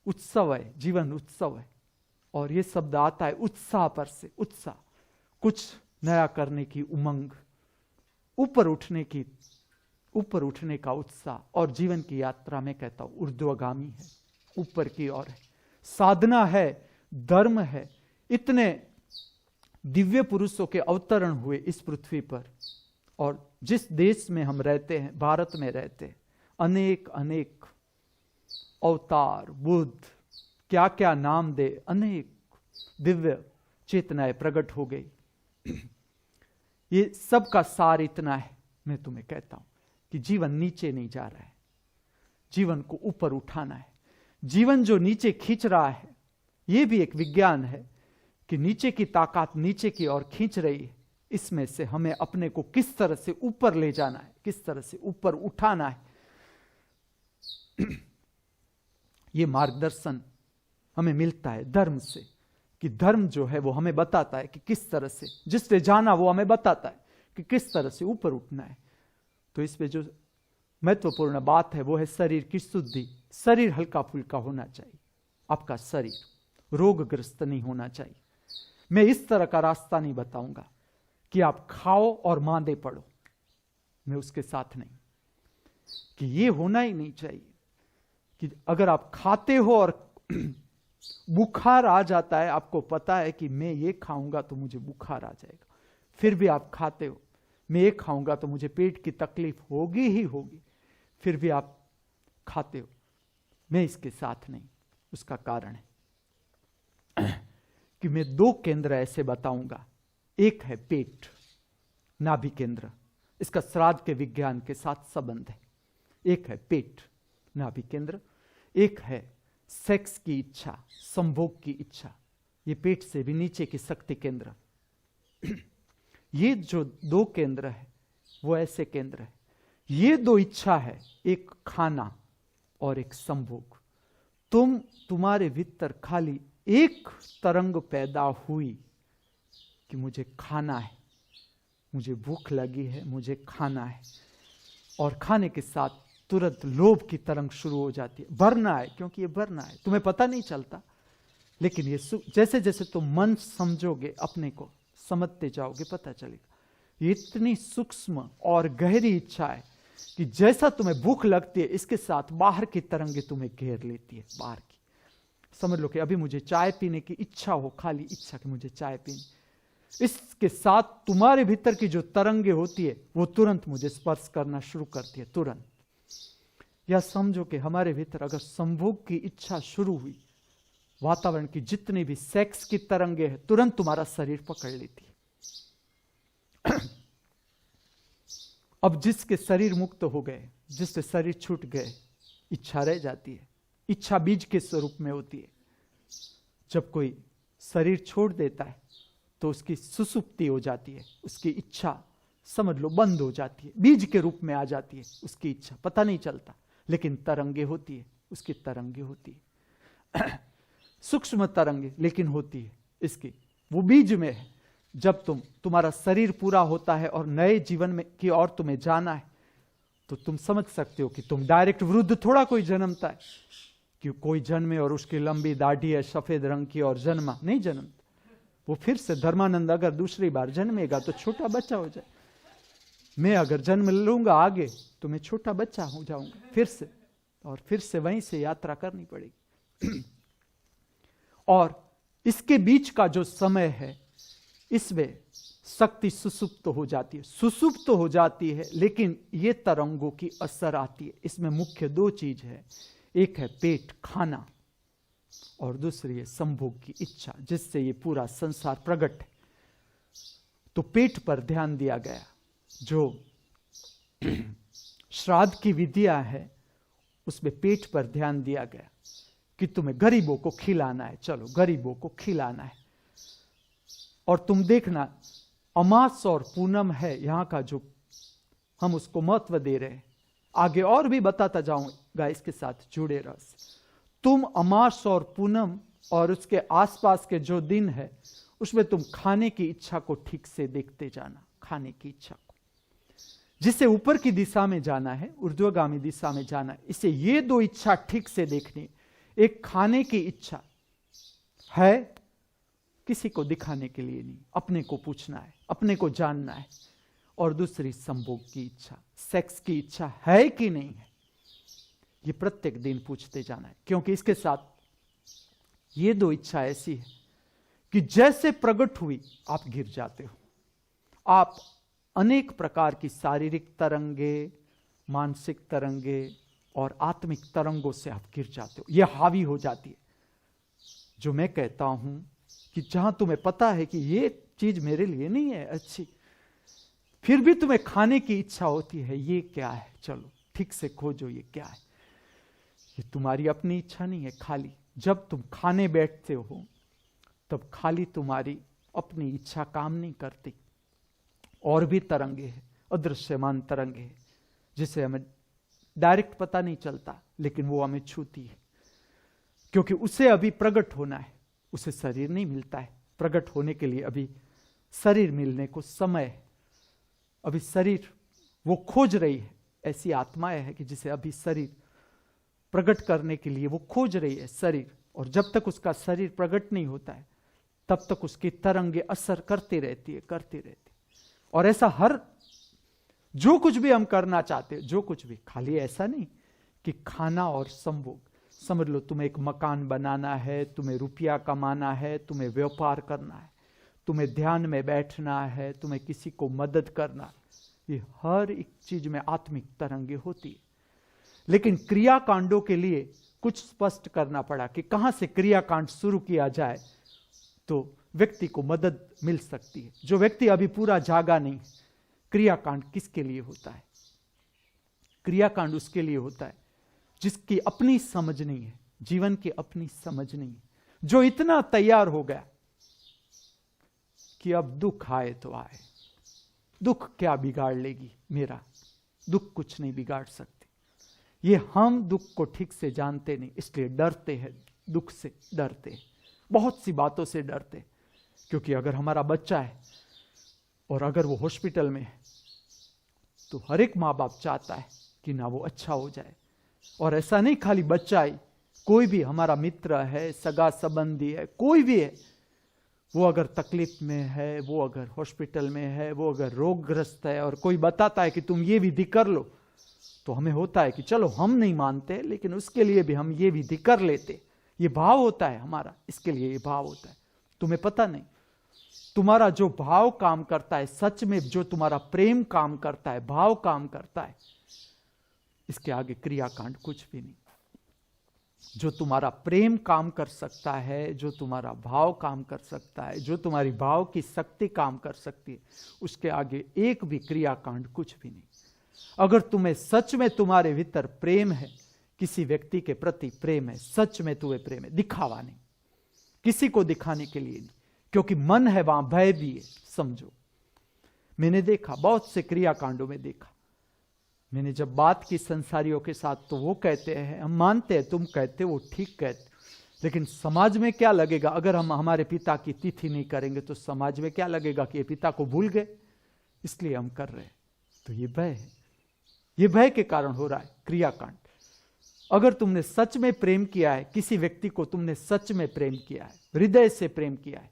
उत्सव है, जीवन उत्सव है। और ये शब्द आता है उत्साह पर से, उत्साह, कुछ नया करने की उमंग, ऊपर उठने का उत्साह। और जीवन की यात्रा में कहता हूं ऊर्ध्वगामी है, ऊपर की ओर है, साधना है, धर्म है। इतने दिव्य पुरुषों के अवतरण हुए इस पृथ्वी पर, और जिस देश में हम रहते हैं, भारत में रहते हैं, अनेक अनेक अवतार, बुद्ध, क्या क्या नाम दे, अनेक दिव्य चेतनाएं प्रकट हो गई। ये सब का सार इतना है, मैं तुम्हें कहता हूं कि जीवन नीचे नहीं जा रहा है, जीवन को ऊपर उठाना है। जीवन जो नीचे खींच रहा है, यह भी एक विज्ञान है कि नीचे की ताकत नीचे की ओर खींच रही है। इसमें से हमें अपने को किस तरह से ऊपर ले जाना है, किस तरह से ऊपर उठाना है, यह मार्गदर्शन हमें मिलता है धर्म से। कि धर्म जो है वो हमें बताता है कि किस तरह से, जिसने जाना वो हमें बताता है कि किस तरह से ऊपर उठना है। तो इसमें जो महत्वपूर्ण बात है वो है शरीर की शुद्धि। शरीर हल्का फुल्का होना चाहिए, आपका शरीर रोगग्रस्त नहीं होना चाहिए। मैं इस तरह का रास्ता नहीं बताऊंगा कि आप खाओ और मांदे पड़ो, मैं उसके साथ नहीं। कि ये होना ही नहीं चाहिए कि अगर आप खाते हो और बुखार आ जाता है, आपको पता है कि मैं ये खाऊंगा तो मुझे बुखार आ जाएगा, फिर भी आप खाते हो, मैं ये खाऊंगा तो मुझे पेट की तकलीफ होगी ही होगी, फिर भी आप खाते हो, मैं इसके साथ नहीं। उसका कारण है कि मैं दो केंद्र ऐसे बताऊंगा। एक है पेट, नाभि केंद्र, इसका श्राद्ध के विज्ञान के साथ संबंध है। एक है पेट, नाभि केंद्र। एक है सेक्स की इच्छा, संभोग की इच्छा, ये पेट से भी नीचे की शक्ति केंद्र। ये जो दो केंद्र है वो ऐसे केंद्र है, ये दो इच्छा है, एक खाना और एक संभोग। तुम्हारे भीतर खाली एक तरंग पैदा हुई कि मुझे खाना है, मुझे भूख लगी है, मुझे खाना है, और खाने के साथ तुरंत लोभ की तरंग शुरू हो जाती है। भरना है, क्योंकि ये भरना है, तुम्हें पता नहीं चलता, लेकिन ये जैसे जैसे तुम मन समझोगे, अपने को समझते जाओगे, पता चलेगा। ये इतनी सूक्ष्म और गहरी इच्छा है कि जैसा तुम्हें भूख लगती है, इसके साथ बाहर की तरंगे तुम्हें घेर लेती है, बाहर की। समझ लो कि अभी मुझे चाय पीने की इच्छा हो, खाली इच्छा कि मुझे चाय पीनी, इसके साथ तुम्हारे भीतर की जो तरंगे होती है वो तुरंत मुझे स्पर्श करना शुरू करती है, तुरंत। या समझो कि हमारे भीतर अगर संभोग की इच्छा शुरू हुई, वातावरण की जितनी भी सेक्स की तरंगे हैं तुरंत तुम्हारा शरीर पकड़ लेती है। अब जिसके शरीर मुक्त हो गए, जिससे शरीर छूट गए, इच्छा रह जाती है। इच्छा बीज के स्वरूप में होती है। जब कोई शरीर छोड़ देता है तो उसकी सुसुप्ति हो जाती है, उसकी इच्छा समझ लो बंद हो जाती है, बीज के रूप में आ जाती है उसकी इच्छा, पता नहीं चलता, लेकिन तरंगे होती है, उसकी तरंगे होती है। सूक्ष्म तरंगे लेकिन होती है इसकी, वो बीज में है। जब तुम्हारा शरीर पूरा होता है और नए जीवन में की ओर तुम्हें जाना है, तो तुम समझ सकते हो कि तुम डायरेक्ट वृद्ध थोड़ा कोई जन्मता है कि कोई जन्मे और उसकी लंबी दाढ़ी है सफेद रंग की और जन्मा, नहीं जन्मता। वो फिर से धर्मानंद अगर दूसरी बार जन्मेगा तो छोटा बच्चा हो जाए। मैं अगर जन्म लूंगा आगे तो मैं छोटा बच्चा हो जाऊंगा फिर से, और फिर से वहीं से यात्रा करनी पड़ेगी। और इसके बीच का जो समय है, इसमें शक्ति सुसुप्त हो जाती है, सुसुप्त हो जाती है, लेकिन ये तरंगों की असर आती है। इसमें मुख्य दो चीज है, एक है पेट, खाना, और दूसरी है संभोग की इच्छा, जिससे ये पूरा संसार प्रकट है। तो पेट पर ध्यान दिया गया। जो श्राद्ध की विधियां है उसमें पेट पर ध्यान दिया गया कि तुम्हें गरीबों को खिलाना है, चलो गरीबों को खिलाना है। और तुम देखना, अमास और पूनम है यहां का जो हम उसको महत्व दे रहे हैं, आगे और भी बताता जाऊं जाएगा इसके साथ जुड़े रह। तुम अमास और पूनम और उसके आसपास के जो दिन है उसमें तुम खाने की इच्छा को ठीक से देखते जाना, खाने की इच्छा को, जिसे ऊपर की दिशा में जाना है, ऊर्ध्वगामी दिशा में जाना है, इसे ये दो इच्छा ठीक से देखनी। एक खाने की इच्छा है, किसी को दिखाने के लिए नहीं, अपने को पूछना है, अपने को जानना है। और दूसरी संभोग की इच्छा, सेक्स की इच्छा है कि नहीं है, ये प्रत्येक दिन पूछते जाना है। क्योंकि इसके साथ ये दो इच्छा ऐसी है कि जैसे प्रकट हुई आप गिर जाते हो। आप अनेक प्रकार की शारीरिक तरंगे, मानसिक तरंगे और आत्मिक तरंगों से आप गिर जाते हो, यह हावी हो जाती है। जो मैं कहता हूं कि जहां तुम्हें पता है कि ये चीज मेरे लिए नहीं है अच्छी, फिर भी तुम्हें खाने की इच्छा होती है, ये क्या है, चलो ठीक से खोजो ये क्या है। ये तुम्हारी अपनी इच्छा नहीं है। खाली जब तुम खाने बैठते हो तब खाली तुम्हारी अपनी इच्छा काम नहीं करती। और भी तरंगे हैं, अदृश्यमान तरंगे हैं, जिसे हमें डायरेक्ट पता नहीं चलता, लेकिन वो हमें छूती है। क्योंकि उसे अभी प्रकट होना है, उसे शरीर नहीं मिलता है। प्रकट होने के लिए अभी शरीर मिलने को समय है। अभी शरीर वो खोज रही है। ऐसी आत्माएं है कि जिसे अभी शरीर प्रकट करने के लिए वो खोज रही है शरीर। और जब तक उसका शरीर प्रकट नहीं होता है तब तक उसकी तरंगे असर करती रहती है, करती रहती है। और ऐसा हर जो कुछ भी हम करना चाहते हैं, जो कुछ भी, खाली ऐसा नहीं कि खाना और संभोग। समझ लो तुम्हें एक मकान बनाना है, तुम्हें रुपया कमाना है, तुम्हें व्यापार करना है, तुम्हें ध्यान में बैठना है, तुम्हें किसी को मदद करना है, ये हर एक चीज में आत्मिक तरंगे होती है। लेकिन क्रियाकांडों के लिए कुछ स्पष्ट करना पड़ा कि कहां से क्रियाकांड शुरू किया जाए तो व्यक्ति को मदद मिल सकती है। जो व्यक्ति अभी पूरा जागा नहीं, क्रियाकांड किसके लिए होता है? क्रियाकांड उसके लिए होता है जिसकी अपनी समझ नहीं है, जीवन की अपनी समझ नहीं है, जो इतना तैयार हो गया कि अब दुख आए तो आए, दुख क्या बिगाड़ लेगी मेरा, दुख कुछ नहीं बिगाड़ सकती। ये हम दुख को ठीक से जानते नहीं, इसलिए डरते हैं, दुख से डरते हैं, बहुत सी बातों से डरते हैं। क्योंकि अगर हमारा बच्चा है और अगर वो हॉस्पिटल में है तो हर एक माँ बाप चाहता है कि ना वो अच्छा हो जाए। और ऐसा नहीं खाली बच्चा ही, कोई भी हमारा मित्र है, सगा संबंधी है, कोई भी है, वो अगर तकलीफ में है, वो अगर हॉस्पिटल में है, वो अगर रोगग्रस्त है और कोई बताता है कि तुम ये विधि कर लो, तो हमें होता है कि चलो हम नहीं मानते लेकिन उसके लिए भी हम ये विधि कर लेते। ये भाव होता है हमारा, इसके लिए ये भाव होता है। तुम्हें पता नहीं, तुम्हारा जो भाव काम करता है, सच में जो तुम्हारा प्रेम काम करता है, भाव काम करता है, इसके आगे क्रियाकांड कुछ भी नहीं। जो तुम्हारा प्रेम काम कर सकता है, जो तुम्हारा भाव काम कर सकता है, जो तुम्हारी भाव की शक्ति काम कर सकती है, उसके आगे एक भी क्रियाकांड कुछ भी नहीं। अगर तुम्हें सच में तुम्हारे भीतर प्रेम है, किसी व्यक्ति के प्रति प्रेम है, सच में तुम्हें प्रेम है, दिखावा नहीं, किसी को दिखाने के लिए नहीं, क्योंकि मन है वहां भय भी है। समझो, मैंने देखा, बहुत से क्रियाकांडों में देखा, मैंने जब बात की संसारियों के साथ तो वो कहते हैं हम मानते हैं, तुम कहते वो ठीक कहते, लेकिन समाज में क्या लगेगा अगर हम हमारे पिता की तिथि नहीं करेंगे, तो समाज में क्या लगेगा कि ये पिता को भूल गए, इसलिए हम कर रहे हैं। तो ये भय है, ये भय के कारण हो रहा है क्रियाकांड। अगर तुमने सच में प्रेम किया है, किसी व्यक्ति को तुमने सच में प्रेम किया है, हृदय से प्रेम किया है,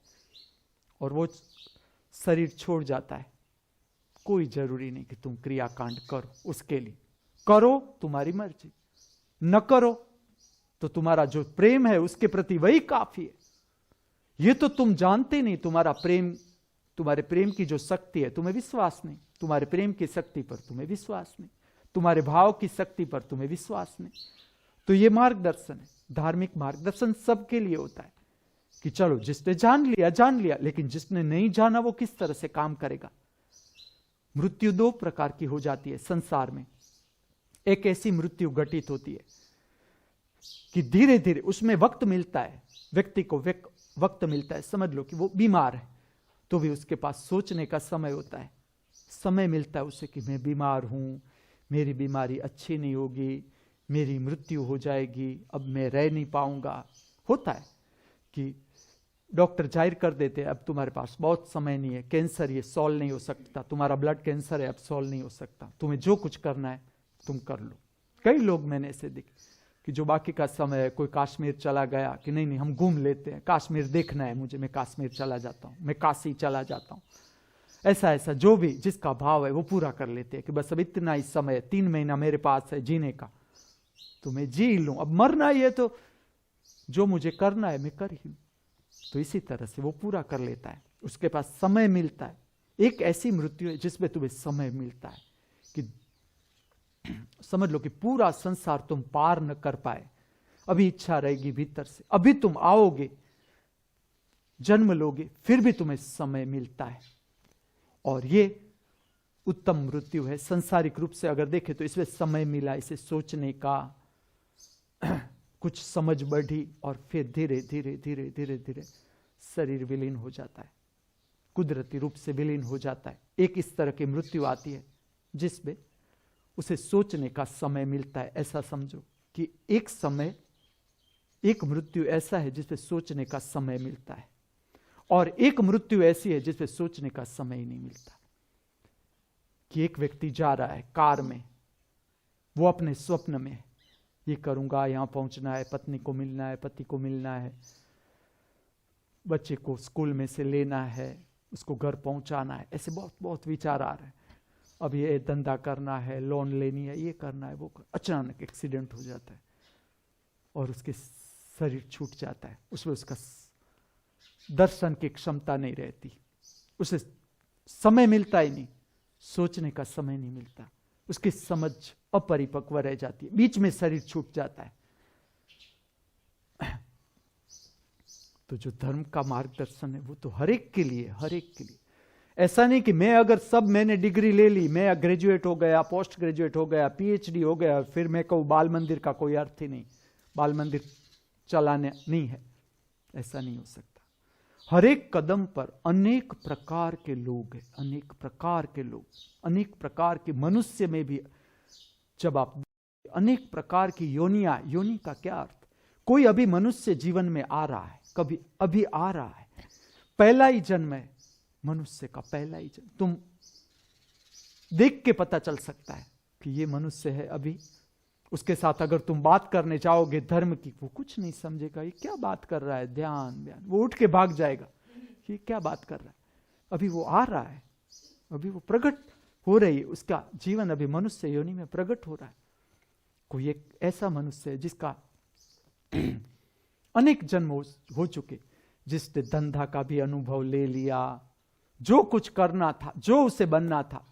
और वो शरीर छोड़ जाता है, कोई जरूरी नहीं कि तुम क्रियाकांड करो, उसके लिए करो, तुम्हारी मर्जी, न करो तो तुम्हारा जो प्रेम है उसके प्रति वही काफी है। ये तो तुम जानते नहीं, तुम्हारा प्रेम, तुम्हारे प्रेम की जो शक्ति है तुम्हें विश्वास नहीं, तुम्हारे प्रेम की शक्ति पर तुम्हें विश्वास नहीं, तुम्हारे भाव की शक्ति पर तुम्हें विश्वास नहीं। तो ये मार्गदर्शन है, धार्मिक मार्गदर्शन सबके लिए होता है कि चलो जिसने जान लिया जान लिया, लेकिन जिसने नहीं जाना वो किस तरह से काम करेगा। मृत्यु दो प्रकार की हो जाती है संसार में। एक ऐसी मृत्यु घटित होती है कि धीरे धीरे उसमें वक्त मिलता है, व्यक्ति को वक्त मिलता है, समझ लो कि वो बीमार है तो भी उसके पास सोचने का समय होता है, समय मिलता है उसे कि मैं बीमार हूं, मेरी बीमारी अच्छी नहीं होगी, मेरी मृत्यु हो जाएगी, अब मैं रह नहीं पाऊंगा। होता है कि डॉक्टर जाहिर कर देते हैं अब तुम्हारे पास बहुत समय नहीं है, कैंसर ये सॉल्व नहीं हो सकता, तुम्हारा ब्लड कैंसर है, अब सॉल्व नहीं हो सकता, तुम्हें जो कुछ करना है तुम कर लो। कई लोग मैंने ऐसे देखे कि जो बाकी का समय है, कोई कश्मीर चला गया कि नहीं नहीं हम घूम लेते हैं, कश्मीर देखना है मुझे, मैं कश्मीर चला जाता हूँ, मैं काशी चला जाता हूँ। ऐसा जो भी जिसका भाव है वो पूरा कर लेते हैं कि बस अब इतना ही समय, 3 महीना मेरे पास है जीने का, तो मैं जी लूं, अब मरना ही है तो जो मुझे करना है मैं कर ही लूं। तो इसी तरह से वो पूरा कर लेता है, उसके पास समय मिलता है। एक ऐसी मृत्यु है जिसमें तुम्हें समय मिलता है कि समझ लो कि पूरा संसार तुम पार न कर पाए, अभी इच्छा रहेगी भीतर से, अभी तुम आओगे, जन्म लोगे, फिर भी तुम्हें समय मिलता है। और ये उत्तम मृत्यु है। सांसारिक रूप से अगर देखें तो इसमें समय मिला, इसे सोचने का, कुछ समझ बढ़ी, और फिर धीरे धीरे धीरे धीरे धीरे शरीर विलीन हो जाता है, कुदरती रूप से विलीन हो जाता है। एक इस तरह की मृत्यु आती है जिसमें उसे सोचने का समय मिलता है। ऐसा समझो कि एक समय, एक मृत्यु ऐसा है जिसमें सोचने का समय मिलता है, और एक मृत्यु ऐसी है जिसमें सोचने का समय ही नहीं मिलता। कि एक व्यक्ति जा रहा है कार में, वो अपने स्वप्न में ये करूंगा, यहां पहुंचना है, पत्नी को मिलना है, पति को मिलना है, बच्चे को स्कूल में से लेना है, उसको घर पहुंचाना है, ऐसे बहुत बहुत विचार आ रहे हैं। अब ये धंधा करना है, लोन लेनी है, ये करना है, वो अचानक एक्सीडेंट हो जाता है और उसके शरीर छूट जाता है, उसमें उसका दर्शन की क्षमता नहीं रहती, उसे समय मिलता ही नहीं, सोचने का समय नहीं मिलता, उसकी समझ अपरिपक्व रह जाती है, बीच में शरीर छूट जाता है। तो जो धर्म का मार्गदर्शन है वो तो हर एक के लिए, हर एक के लिए। ऐसा नहीं कि मैं अगर सब मैंने डिग्री ले ली, मैं ग्रेजुएट हो गया, पोस्ट ग्रेजुएट हो गया, पीएचडी हो गया, फिर मैं कहूँ बाल मंदिर का कोई अर्थ ही नहीं, बाल मंदिर चलाने नहीं है, ऐसा नहीं हो सकता। हर एक कदम पर अनेक प्रकार के लोग हैं, अनेक प्रकार के लोग, अनेक प्रकार के मनुष्य में भी जब आप अनेक प्रकार की योनियां, योनि का क्या अर्थ, कोई अभी मनुष्य जीवन में आ रहा है, कभी अभी आ रहा है, पहला ही जन्म है मनुष्य का, पहला ही जन्म, तुम देख के पता चल सकता है कि ये मनुष्य है अभी। उसके साथ अगर तुम बात करने जाओगे धर्म की, वो कुछ नहीं समझेगा, ये क्या बात कर रहा है, ध्यान ध्यान, वो उठ के भाग जाएगा, ये क्या बात कर रहा है। अभी वो आ रहा है, अभी वो प्रकट हो रही है, उसका जीवन अभी मनुष्य योनि में प्रकट हो रहा है। कोई एक ऐसा मनुष्य है जिसका अनेक जन्म हो चुके, जिसने धंधा का भी अनुभव ले लिया, जो कुछ करना था, जो उसे बनना था,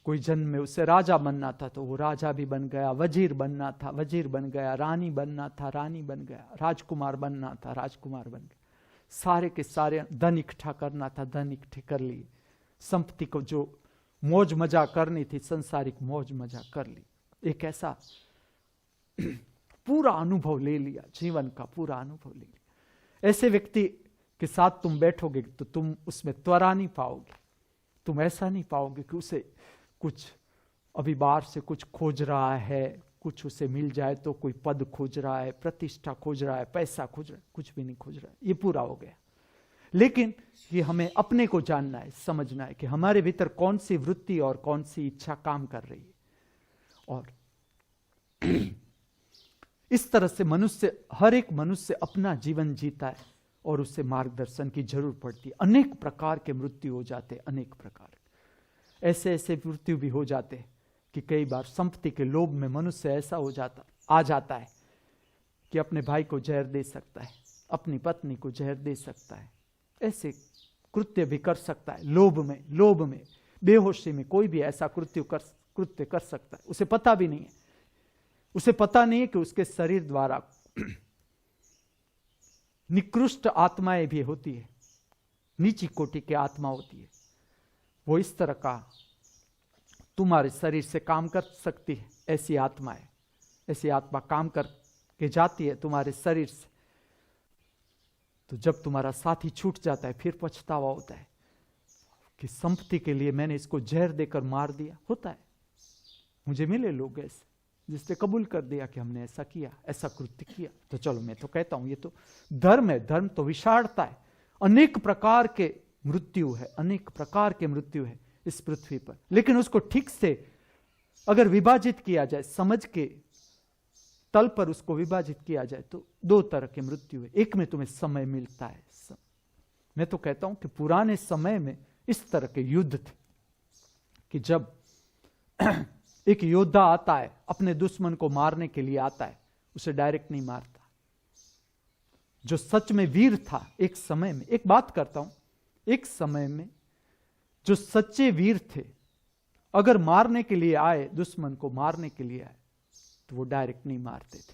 कोई जन्म में उसे राजा बनना था तो वो राजा भी बन गया, वजीर बनना था वजीर बन गया, रानी बनना था रानी बन गया, राजकुमार बनना था राजकुमार बन गया, सारे के सारे धन इकट्ठा करना था धन इकट्ठे कर लिए, संपत्ति को जो मौज मजा करनी थी संसारिक मौज मजा कर ली, एक ऐसा पूरा अनुभव ले लिया, जीवन का पूरा अनुभव ले लिया। ऐसे व्यक्ति के साथ तुम बैठोगे तो तुम उसमें त्वरा नहीं पाओगे, तुम ऐसा नहीं पाओगे कि उसे कुछ अभी बाहर से कुछ खोज रहा है, कुछ उसे मिल जाए तो कोई पद खोज रहा है, प्रतिष्ठा खोज रहा है, पैसा खोज रहा है, कुछ भी नहीं खोज रहा है, ये पूरा हो गया। लेकिन ये हमें अपने को जानना है, समझना है कि हमारे भीतर कौन सी वृत्ति और कौन सी इच्छा काम कर रही है। और इस तरह से मनुष्य, हर एक मनुष्य अपना जीवन जीता है और उससे मार्गदर्शन की जरूर पड़ती है। अनेक प्रकार के मृत्यु हो जाते, अनेक प्रकार ऐसे ऐसे मृत्यु भी हो जाते कि कई बार संपत्ति के लोभ में मनुष्य ऐसा आ जाता है कि अपने भाई को जहर दे सकता है, अपनी पत्नी को जहर दे सकता है, ऐसे कृत्य भी कर सकता है। लोभ में बेहोशी में कोई भी ऐसा कृत्य कर सकता है, उसे पता भी नहीं है, उसे पता नहीं है कि उसके शरीर द्वारा निकृष्ट आत्माएं भी होती है, नीची कोटि की आत्मा होती है, वो इस तरह का तुम्हारे शरीर से काम कर सकती है। ऐसी आत्माएं, ऐसी आत्मा काम करके जाती है तुम्हारे शरीर से, तो जब तुम्हारा साथी छूट जाता है फिर पछतावा होता है कि संपत्ति के लिए मैंने इसको जहर देकर मार दिया। होता है, मुझे मिले लोग ऐसे, जिसने कबूल कर दिया कि हमने ऐसा किया, ऐसा कृत्य किया। तो चलो मैं तो कहता हूं ये तो धर्म है। धर्म तो विशालता है। अनेक प्रकार के मृत्यु है, अनेक प्रकार के मृत्यु है इस पृथ्वी पर, लेकिन उसको ठीक से अगर विभाजित किया जाए, समझ के तल पर उसको विभाजित किया जाए, तो दो तरह के मृत्यु है। एक में तुम्हें समय मिलता है। मैं तो कहता हूं कि पुराने समय में इस तरह के युद्ध थे कि जब एक योद्धा आता है, अपने दुश्मन को मारने के लिए आता है, उसे डायरेक्ट नहीं मारता। जो सच में वीर था एक समय में, एक बात करता हूं, एक समय में जो सच्चे वीर थे, अगर मारने के लिए आए, दुश्मन को मारने के लिए आए, तो वो डायरेक्ट नहीं मारते थे।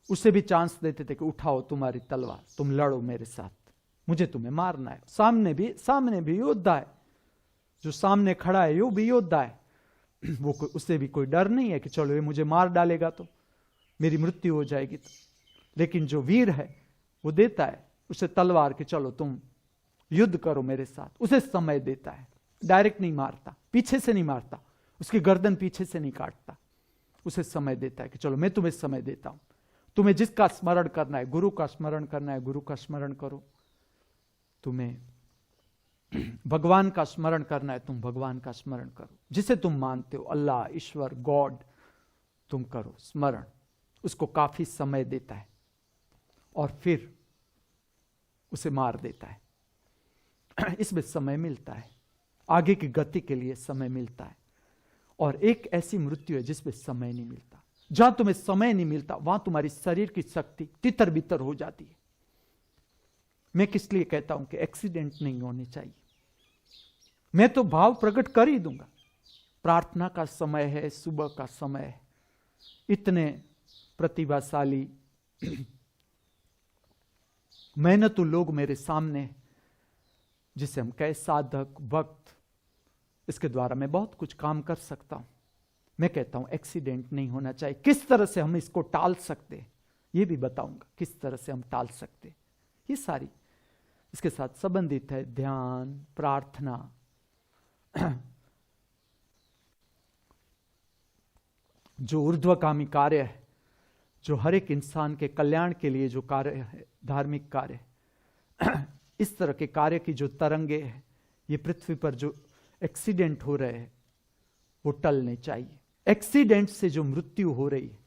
उसे भी चांस देते थे कि उठाओ तुम्हारी तलवार, तुम लड़ो मेरे साथ, मुझे तुम्हें मारना है। सामने भी योद्धा है, जो सामने खड़ा है वो भी योद्धा है। वो उससे भी कोई डर नहीं है कि चलो ये मुझे मार डालेगा तो मेरी मृत्यु हो जाएगी। तो लेकिन जो वीर है वो देता है उसे तलवार कि चलो तुम युद्ध करो मेरे साथ। उसे समय देता है, डायरेक्ट नहीं मारता, पीछे से नहीं मारता, उसकी गर्दन पीछे से नहीं काटता, उसे समय देता है कि चलो मैं तुम्हें समय देता हूं, तुम्हें जिसका स्मरण करना है, गुरु का स्मरण करना है, गुरु का स्मरण करो, तुम्हें भगवान का स्मरण करना है, तुम भगवान का स्मरण करो, जिसे तुम मानते हो, अल्लाह, ईश्वर, गॉड, तुम करो स्मरण। उसको काफी समय देता है और फिर उसे मार देता है। इसमें समय मिलता है, आगे की गति के लिए समय मिलता है। और एक ऐसी मृत्यु है जिसमें समय नहीं मिलता। जहां तुम्हें समय नहीं मिलता वहां तुम्हारी शरीर की शक्ति तितर बितर हो जाती है। मैं किस लिए कहता हूं कि एक्सीडेंट नहीं होने चाहिए। मैं तो भाव प्रकट कर ही दूंगा। प्रार्थना का समय है, सुबह का समय है, इतने प्रतिभाशाली मेहनतु लोग मेरे सामने, जिसे हम कहे साधक, भक्त, इसके द्वारा मैं बहुत कुछ काम कर सकता हूं। मैं कहता हूं एक्सीडेंट नहीं होना चाहिए। किस तरह से हम इसको टाल सकते हैं ये भी बताऊंगा, किस तरह से हम टाल सकते हैं। ये सारी इसके साथ संबंधित है। ध्यान, प्रार्थना, जो ऊर्ध्वगामी कार्य है, जो हर एक इंसान के कल्याण के लिए जो कार्य है, धार्मिक कार्य, इस तरह के कार्य की जो तरंगे हैं, ये पृथ्वी पर जो एक्सीडेंट हो रहे हैं वो टलने चाहिए। एक्सीडेंट से जो मृत्यु हो रही है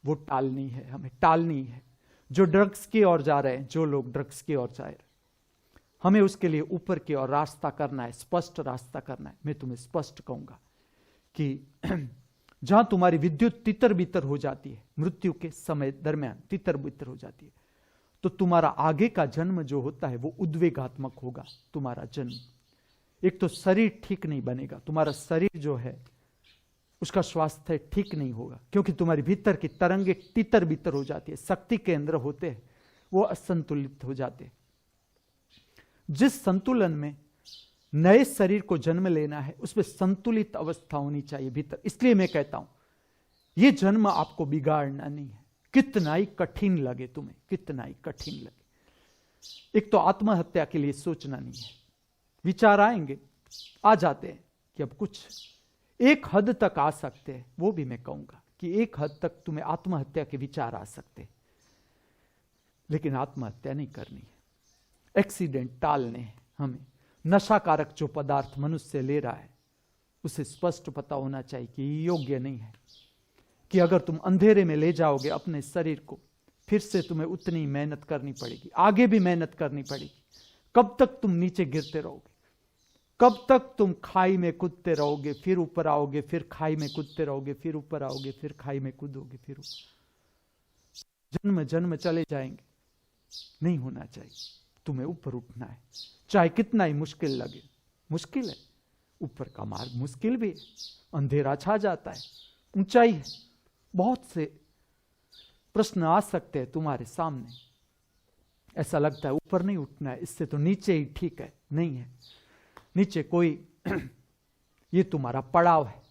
वो टालनी है, हमें टालनी है। जो ड्रग्स की ओर जा रहे हैं, जो लोग ड्रग्स की ओर जा रहे हैं, हमें उसके लिए ऊपर की ओर रास्ता करना है, स्पष्ट रास्ता करना है। मैं तुम्हें स्पष्ट कहूंगा कि जहां तुम्हारी विद्युत तितर बितर हो जाती है, मृत्यु के समय दरमियान तितर बितर हो जाती है, तो तुम्हारा आगे का जन्म जो होता है वो उद्वेगात्मक होगा। तुम्हारा जन्म, एक तो शरीर ठीक नहीं बनेगा, तुम्हारा शरीर जो है उसका स्वास्थ्य ठीक नहीं होगा, क्योंकि तुम्हारी भीतर की तरंगे तितर बितर हो जाती है, शक्ति केंद्र होते हैं वो असंतुलित हो जाते हैं। जिस संतुलन में नए शरीर को जन्म लेना है उसमें संतुलित अवस्था होनी चाहिए भीतर। इसलिए मैं कहता हूं यह जन्म आपको बिगाड़ना नहीं है, कितना ही कठिन लगे तुम्हें, कितना ही कठिन लगे। एक तो आत्महत्या के लिए सोचना नहीं है। विचार आएंगे, आ जाते हैं कि अब कुछ एक हद तक आ सकते हैं, वो भी मैं कहूंगा कि एक हद तक तुम्हें आत्महत्या के विचार आ सकते हैं, लेकिन आत्महत्या नहीं करनी है। एक्सीडेंट टालने हैं हमें। नशाकारक जो पदार्थ मनुष्य ले रहा है उसे स्पष्ट पता होना चाहिए कि ये योग्य नहीं है, कि अगर तुम अंधेरे में ले जाओगे अपने शरीर को, फिर से तुम्हें उतनी मेहनत करनी पड़ेगी, आगे भी मेहनत करनी पड़ेगी। कब तक तुम नीचे गिरते रहोगे? कब तक तुम खाई में कूदते रहोगे, फिर ऊपर आओगे, फिर खाई में कूदते रहोगे, फिर ऊपर आओगे, फिर खाई में कूदोगे, फिर जन्म जन्म चले जाएंगे। नहीं होना चाहिए। तुम्हें ऊपर उठना है, चाहे कितना ही मुश्किल लगे। मुश्किल है, ऊपर का मार्ग मुश्किल भी है, अंधेरा छा जाता है, ऊंचाई है, बहुत से प्रश्न आ सकते हैं तुम्हारे सामने। ऐसा लगता है ऊपर नहीं उठना है, इससे तो नीचे ही ठीक है। नहीं है नीचे कोई ये तुम्हारा पड़ाव है,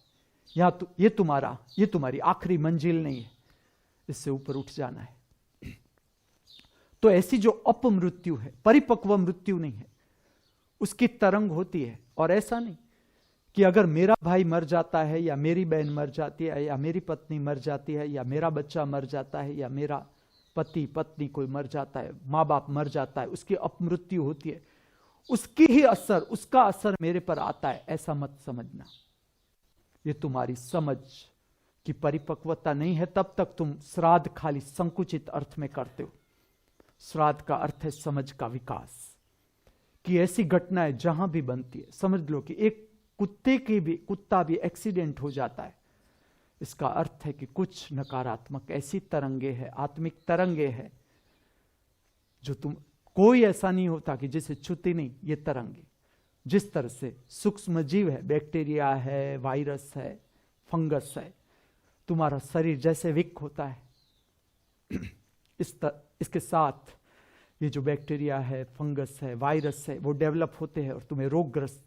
या तो ये तुम्हारी आखिरी मंजिल नहीं है, इससे ऊपर उठ जाना है। तो ऐसी जो अपमृत्यु है, परिपक्व मृत्यु नहीं है, उसकी तरंग होती है। और ऐसा नहीं कि अगर मेरा भाई मर जाता है या मेरी बहन मर जाती है या मेरी पत्नी मर जाती है या मेरा बच्चा मर जाता है या मेरा पति पत्नी कोई मर जाता है, माँ बाप मर जाता है, उसकी अपमृत्यु होती है, उसकी ही असर, उसका असर मेरे पर आता है, ऐसा मत समझना। ये तुम्हारी समझ की परिपक्वता नहीं है, तब तक तुम श्राद्ध खाली संकुचित अर्थ में करते हो। श्राद्ध का अर्थ है समझ का विकास, कि ऐसी घटनाएं जहां भी बनती है, समझ लो कि एक कुत्ता भी एक्सीडेंट हो जाता है, इसका अर्थ है कि कुछ नकारात्मक ऐसी तरंगे हैं, आत्मिक तरंगे हैं, जो तुम, कोई ऐसा नहीं होता कि जिसे छूती नहीं ये तरंगे। जिस तरह से सूक्ष्म जीव है, बैक्टीरिया है, वायरस है, फंगस है, तुम्हारा शरीर जैसे विक होता है, इसके साथ ये जो बैक्टीरिया है, फंगस है, वायरस है, वो डेवलप होते हैं और तुम्हें रोगग्रस्त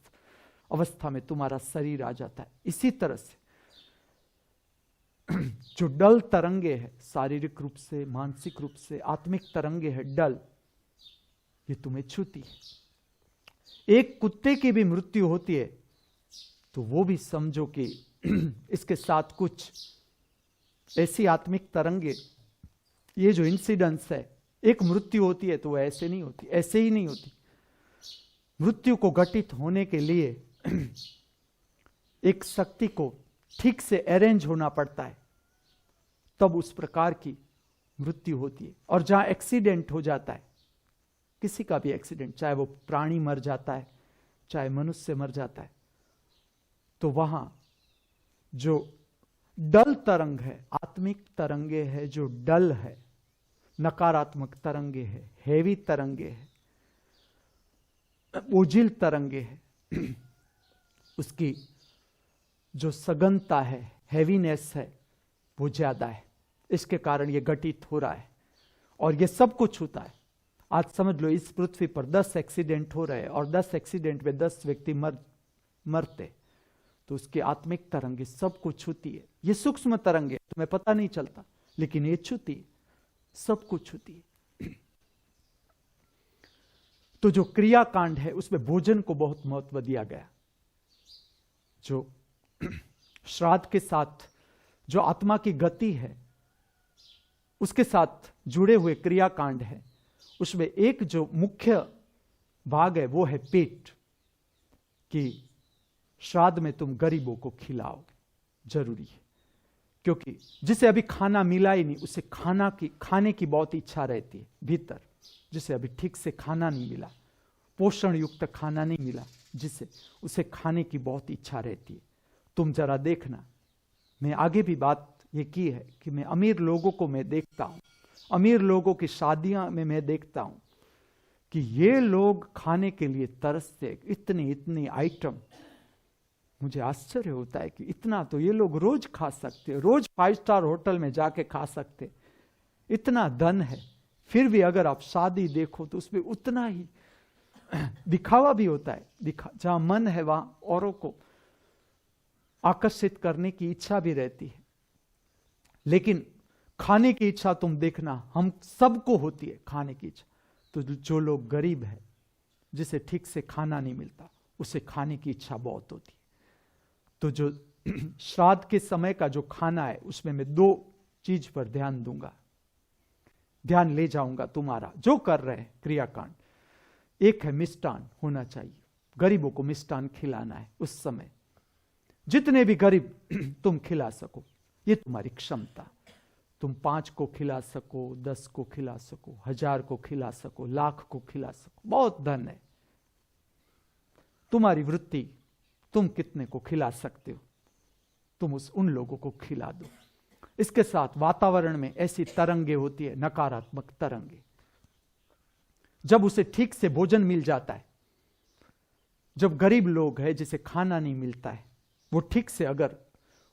अवस्था में तुम्हारा शरीर आ जाता है। इसी तरह से जो डल तरंगे है, शारीरिक रूप से, मानसिक रूप से, आत्मिक तरंगे है डल, ये तुम्हें छूती है। एक कुत्ते की भी मृत्यु होती है तो वो भी समझो कि इसके साथ कुछ ऐसी आत्मिक तरंगे, ये जो इंसिडेंस है, एक मृत्यु होती है तो वो ऐसे नहीं होती, ऐसे ही नहीं होती। मृत्यु को घटित होने के लिए एक शक्ति को ठीक से अरेंज होना पड़ता है, तब उस प्रकार की मृत्यु होती है। और जहां एक्सीडेंट हो जाता है, किसी का भी एक्सीडेंट, चाहे वो प्राणी मर जाता है, चाहे मनुष्य मर जाता है, तो वहां जो डल तरंग है, आत्मिक तरंगे है, जो डल है, नकारात्मक तरंगे है, हेवी तरंगे है, ओझिल तरंगे है, उसकी जो सघनता है, हैवीनेस है, वो ज्यादा है। इसके कारण ये घटित हो रहा है और ये सब कुछ होता है। आज समझ लो इस पृथ्वी पर 10 एक्सीडेंट हो रहे हैं और 10 एक्सीडेंट में 10 व्यक्ति मरते, तो उसकी आत्मिक तरंगे सब कुछ छूती है। ये सूक्ष्म तरंगे तुम्हें पता नहीं चलता, लेकिन ये छूती है, सब कुछ छूती है। तो जो क्रियाकांड है उसमें भोजन को बहुत महत्व दिया गया। जो श्राद्ध के साथ जो आत्मा की गति है, उसके साथ जुड़े हुए क्रियाकांड है, उसमें एक जो मुख्य भाग है वो है पेट, कि श्राद्ध में तुम गरीबों को खिलाओ, जरूरी है। क्योंकि जिसे अभी खाना मिला ही नहीं, उसे खाने की बहुत इच्छा रहती है भीतर, जिसे अभी ठीक से खाना नहीं मिला, पोषण युक्त खाना नहीं मिला, जिसे उसे खाने की बहुत इच्छा रहती है। तुम जरा देखना, मैं आगे भी बात ये की है कि मैं अमीर लोगों को मैं देखता हूं, अमीर लोगों की शादियां में मैं देखता हूं कि ये लोग खाने के लिए तरसते, इतनी आइटम। मुझे आश्चर्य होता है कि इतना तो ये लोग रोज खा सकते, रोज 5 स्टार होटल में जाके खा सकते, इतना धन है। फिर भी अगर आप शादी देखो तो उसमें उतना ही दिखावा भी होता है। जहां मन है वहां औरों को आकर्षित करने की इच्छा भी रहती है, लेकिन खाने की इच्छा तुम देखना, हम सबको होती है खाने की इच्छा। तो जो लोग गरीब है, जिसे ठीक से खाना नहीं मिलता, उसे खाने की इच्छा बहुत होती है। तो जो श्राद्ध के समय का जो खाना है, उसमें मैं 2 चीज पर ध्यान दूंगा, ध्यान ले जाऊंगा तुम्हारा जो कर रहे हैं क्रियाकांड। एक है मिष्टान होना चाहिए, गरीबों को मिष्टान खिलाना है उस समय, जितने भी गरीब तुम खिला सको, ये तुम्हारी क्षमता। तुम 5 को खिला सको, 10 को खिला सको, 1000 को खिला सको, लाख को खिला सको, बहुत धन है। तुम्हारी वृत्ति, तुम कितने को खिला सकते हो, तुम उन लोगों को खिला दो। इसके साथ वातावरण में ऐसी तरंगे होती है, नकारात्मक तरंगे। जब उसे ठीक से भोजन मिल जाता है, जब गरीब लोग हैं जिसे खाना नहीं मिलता है, वो ठीक से अगर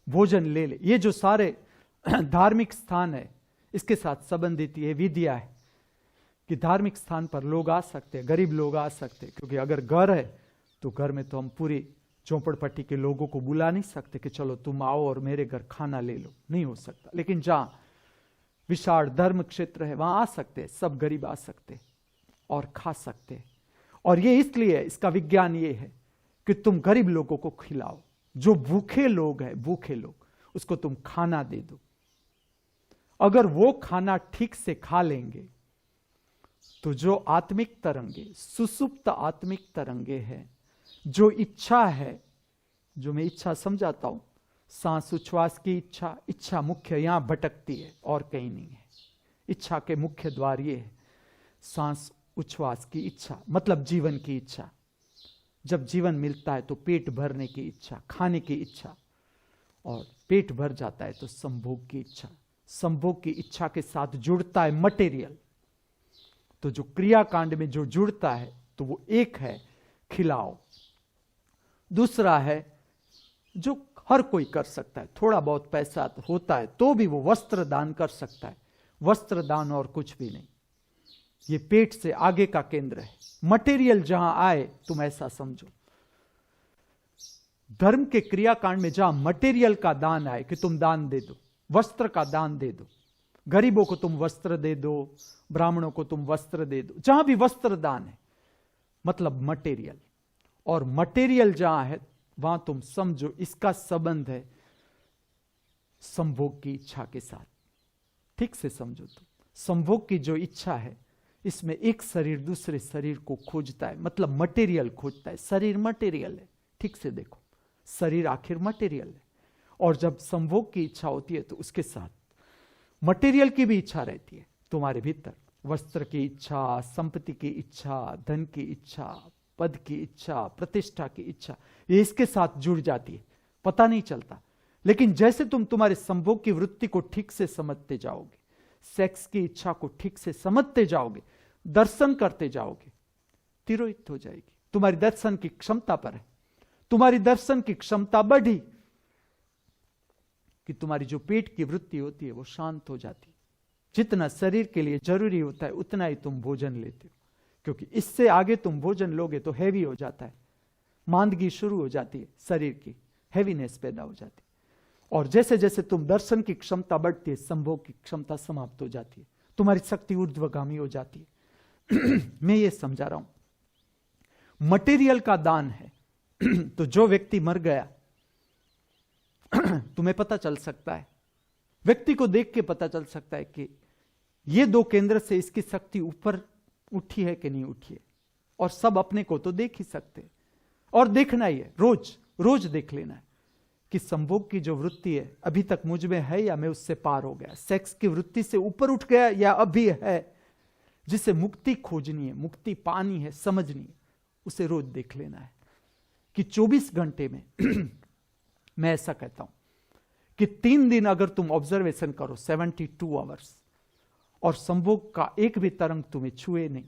भोजन ले ले, ये जो सारे धार्मिक स्थान है इसके साथ संबंधित ये विधिया है कि धार्मिक स्थान पर लोग आ सकते हैं, गरीब लोग आ सकते हैं। क्योंकि अगर घर है तो घर में तो हम पूरी झोपड़पट्टी के लोगों को बुला नहीं सकते कि चलो तुम आओ और मेरे घर खाना ले लो, नहीं हो सकता। लेकिन जहां विशाल धर्म क्षेत्र है वहां आ सकते हैं, सब गरीब आ सकते हैं और खा सकते हैं। और ये इसलिए इसका विज्ञान ये है कि तुम गरीब लोगों को खिलाओ, जो भूखे लोग हैं, भूखे लोग, उसको तुम खाना दे दो। अगर वो खाना ठीक से खा लेंगे तो जो आत्मिक तरंगे, सुसुप्त आत्मिक तरंगे हैं, जो इच्छा है, जो मैं इच्छा समझाता हूं, सांस उच्छ्वास की इच्छा, इच्छा मुख्य यहां भटकती है और कहीं नहीं है। इच्छा के मुख्य द्वार ये है, सांस उच्छ्वास की इच्छा, मतलब जीवन की इच्छा। जब जीवन मिलता है तो पेट भरने की इच्छा, खाने की इच्छा, और पेट भर जाता है तो संभोग की इच्छा। संभोग की इच्छा के साथ जुड़ता है मटेरियल। तो जो क्रियाकांड में जो जुड़ता है तो वो एक है खिलाओ, दूसरा है जो हर कोई कर सकता है, थोड़ा बहुत पैसा होता है तो भी वो वस्त्र दान कर सकता है। वस्त्र दान और कुछ भी नहीं, ये पेट से आगे का केंद्र है। मटेरियल जहां आए तुम ऐसा समझो, धर्म के क्रियाकांड में जहां मटेरियल का दान आए कि तुम दान दे दो, वस्त्र का दान दे दो, गरीबों को तुम वस्त्र दे दो, ब्राह्मणों को तुम वस्त्र दे दो, जहां भी वस्त्र दान है मतलब मटेरियल। और मटेरियल जहां है वहां तुम समझो इसका संबंध है संभोग की इच्छा के साथ। ठीक से समझो तो संभोग की जो इच्छा है, इसमें एक शरीर दूसरे शरीर को खोजता है, मतलब मटेरियल खोजता है। शरीर मटेरियल है, ठीक से देखो, शरीर आखिर मटेरियल है। और जब संभोग की इच्छा होती है तो उसके साथ मटेरियल की भी इच्छा रहती है तुम्हारे भीतर। वस्त्र की इच्छा, संपत्ति की इच्छा, धन की इच्छा, पद की इच्छा, प्रतिष्ठा की इच्छा, ये इसके साथ जुड़ जाती है, पता नहीं चलता। लेकिन जैसे तुम तुम्हारे संभोग की वृत्ति को ठीक से समझते जाओगे, सेक्स की इच्छा को ठीक से समझते जाओगे, दर्शन करते जाओगे, तिरोहित हो जाएगी। तुम्हारी दर्शन की क्षमता पर है। तुम्हारी दर्शन की क्षमता बढ़ी कि तुम्हारी जो पेट की वृत्ति होती है वो शांत हो जाती है। जितना शरीर के लिए जरूरी होता है उतना ही तुम भोजन लेते हो, क्योंकि इससे आगे तुम भोजन लोगे तो हैवी हो जाता है, मांदगी शुरू हो जाती है, शरीर की हैवीनेस पैदा हो जाती है। और जैसे जैसे तुम दर्शन की क्षमता बढ़ती है, संभोग की क्षमता समाप्त हो जाती है, तुम्हारी शक्ति ऊर्ध्वगामी हो जाती है। मैं ये समझा रहा हूं मटेरियल का दान है। तो जो व्यक्ति मर गया तुम्हें पता चल सकता है, व्यक्ति को देख के पता चल सकता है कि ये दो केंद्र से इसकी शक्ति ऊपर उठी है कि नहीं उठी है। और सब अपने को तो देख ही सकते हैं, और देखना ही है, रोज रोज देख लेना है कि संभोग की जो वृत्ति है अभी तक मुझ में है या मैं उससे पार हो गया, सेक्स की वृत्ति से ऊपर उठ गया या अभी है। जिसे मुक्ति खोजनी है, मुक्ति पानी है, समझनी है, उसे रोज देख लेना है कि 24 घंटे में मैं ऐसा कहता हूं कि 3 दिन अगर तुम ऑब्जर्वेशन करो, 72 आवर्स, और संभोग का एक भी तरंग तुम्हें छुए नहीं,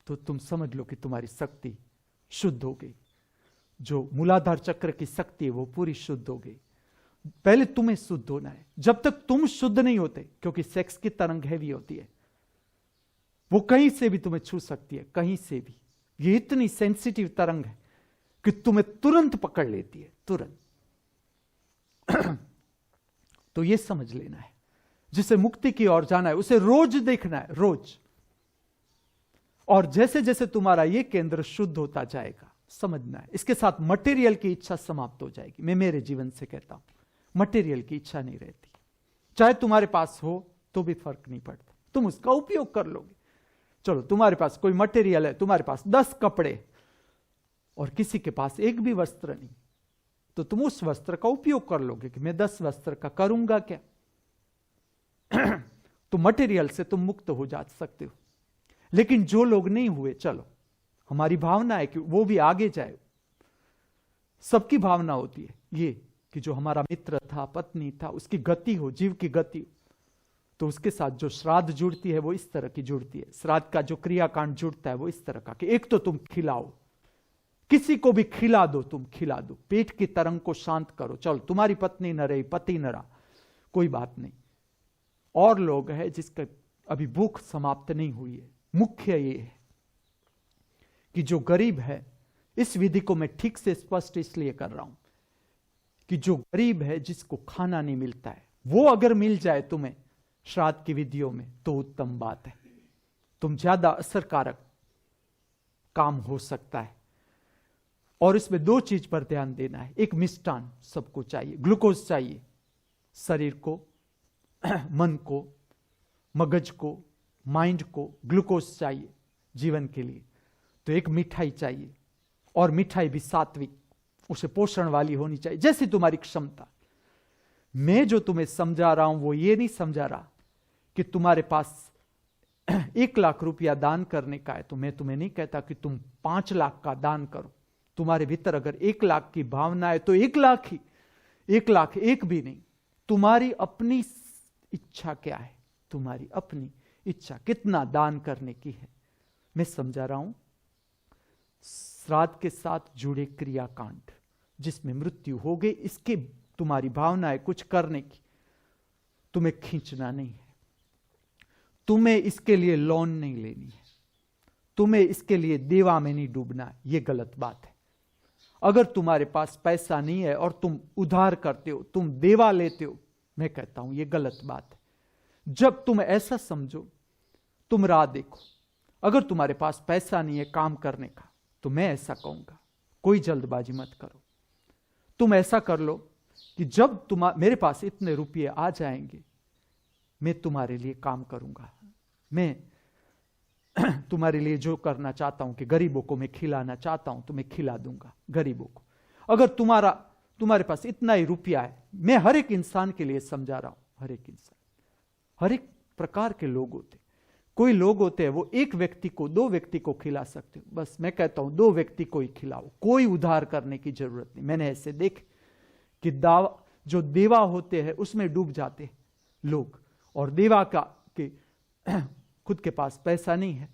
तो तुम समझ लो कि तुम्हारी शक्ति शुद्ध हो गई। जो मूलाधार चक्र की शक्ति है वो पूरी शुद्ध हो गई। पहले तुम्हें शुद्ध होना है। जब तक तुम शुद्ध नहीं होते, क्योंकि सेक्स की तरंग हैवी होती है, वो कहीं से भी तुम्हें छू सकती है, कहीं से भी। ये इतनी सेंसिटिव तरंग है कि तुम्हें तुरंत पकड़ लेती है, तुरंत। तो ये समझ लेना है, जिसे मुक्ति की ओर जाना है उसे रोज देखना है, रोज। और जैसे जैसे तुम्हारा ये केंद्र शुद्ध होता जाएगा, समझना है, इसके साथ मटेरियल की इच्छा समाप्त हो जाएगी। मैं मेरे जीवन से कहता हूं, मटेरियल की इच्छा नहीं रहती। चाहे तुम्हारे पास हो तो भी फर्क नहीं पड़ता, तुम उसका उपयोग कर लोगे। चलो, तुम्हारे पास कोई मटेरियल है, तुम्हारे पास 10 कपड़े और किसी के पास एक भी वस्त्र नहीं, तो तुम उस वस्त्र का उपयोग कर लोगे कि मैं 10 वस्त्र का करूंगा क्या। तो मटेरियल से तुम मुक्त हो जा सकते हो। लेकिन जो लोग नहीं हुए, चलो, हमारी भावना है कि वो भी आगे जाए। सबकी भावना होती है ये कि जो हमारा मित्र था, पत्नी था, उसकी गति हो, जीव की गति हो। तो उसके साथ जो श्राद्ध जुड़ती है वो इस तरह की जुड़ती है। श्राद्ध का जो क्रियाकांड जुड़ता है वो इस तरह का कि एक तो तुम खिलाओ, किसी को भी खिला दो, तुम खिला दो, पेट की तरंग को शांत करो। चलो, तुम्हारी पत्नी न रही, पति न रहा, कोई बात नहीं, और लोग हैं जिसका अभी भूख समाप्त नहीं हुई है। मुख्य ये है कि जो गरीब है, इस विधि को मैं ठीक से स्पष्ट इसलिए कर रहा हूं कि जो गरीब है, जिसको खाना नहीं मिलता है, वो अगर मिल जाए तुम्हें श्राद्ध की विधियों में तो उत्तम बात है। तुम ज्यादा असरकारक काम हो सकता है। और इसमें दो चीज पर ध्यान देना है। एक, मिष्टान सबको चाहिए, ग्लूकोज चाहिए, शरीर को, मन को, मगज को, माइंड को ग्लूकोज चाहिए जीवन के लिए। तो एक मिठाई चाहिए, और मिठाई भी सात्विक, उसे पोषण वाली होनी चाहिए, जैसी तुम्हारी क्षमता। मैं जो तुम्हें समझा रहा हूं वो ये नहीं समझा रहा कि तुम्हारे पास 1 लाख रुपया दान करने का है, तो मैं तुम्हें नहीं कहता कि तुम 5 लाख का दान करो। तुम्हारे भीतर अगर 1 लाख की भावना है तो 1 लाख ही, 1 लाख एक भी नहीं। तुम्हारी अपनी इच्छा क्या है, तुम्हारी अपनी इच्छा कितना दान करने की है। मैं समझा रहा हूं श्राद्ध के साथ जुड़े क्रियाकांड जिसमें मृत्यु हो गई, इसके तुम्हारी भावना है कुछ करने की, तुम्हें खींचना नहीं है, तुम्हें इसके लिए लोन नहीं लेनी है, तुम्हें इसके लिए देवा में नहीं डूबना है। यह गलत बात है। अगर तुम्हारे पास पैसा नहीं है और तुम उधार करते हो, तुम देवा लेते हो, मैं कहता हूं यह गलत बात है। जब तुम ऐसा समझो, तुम राह देखो। अगर तुम्हारे पास पैसा नहीं है काम करने का, तो मैं ऐसा कहूंगा कोई जल्दबाजी मत करो। तुम ऐसा कर लो कि जब मेरे पास इतने रुपये आ जाएंगे, मैं तुम्हारे लिए काम करूंगा, मैं तुम्हारे लिए जो करना चाहता हूं कि गरीबों को मैं खिलाना चाहता हूं तो मैं खिला दूंगा गरीबों को। अगर तुम्हारे पास इतना ही रुपया है, मैं हर एक इंसान के लिए समझा रहा हूं, हर एक इंसान, हर एक प्रकार के लोग होते। कोई लोग होते हैं वो एक व्यक्ति को, 2 व्यक्ति को खिला सकते हो, बस मैं कहता हूं 2 व्यक्ति को ही खिलाओ, कोई उधार करने की जरूरत नहीं। मैंने ऐसे देखे कि जो देवा होते हैं उसमें डूब जाते लोग, और देवा का कि खुद के पास पैसा नहीं है,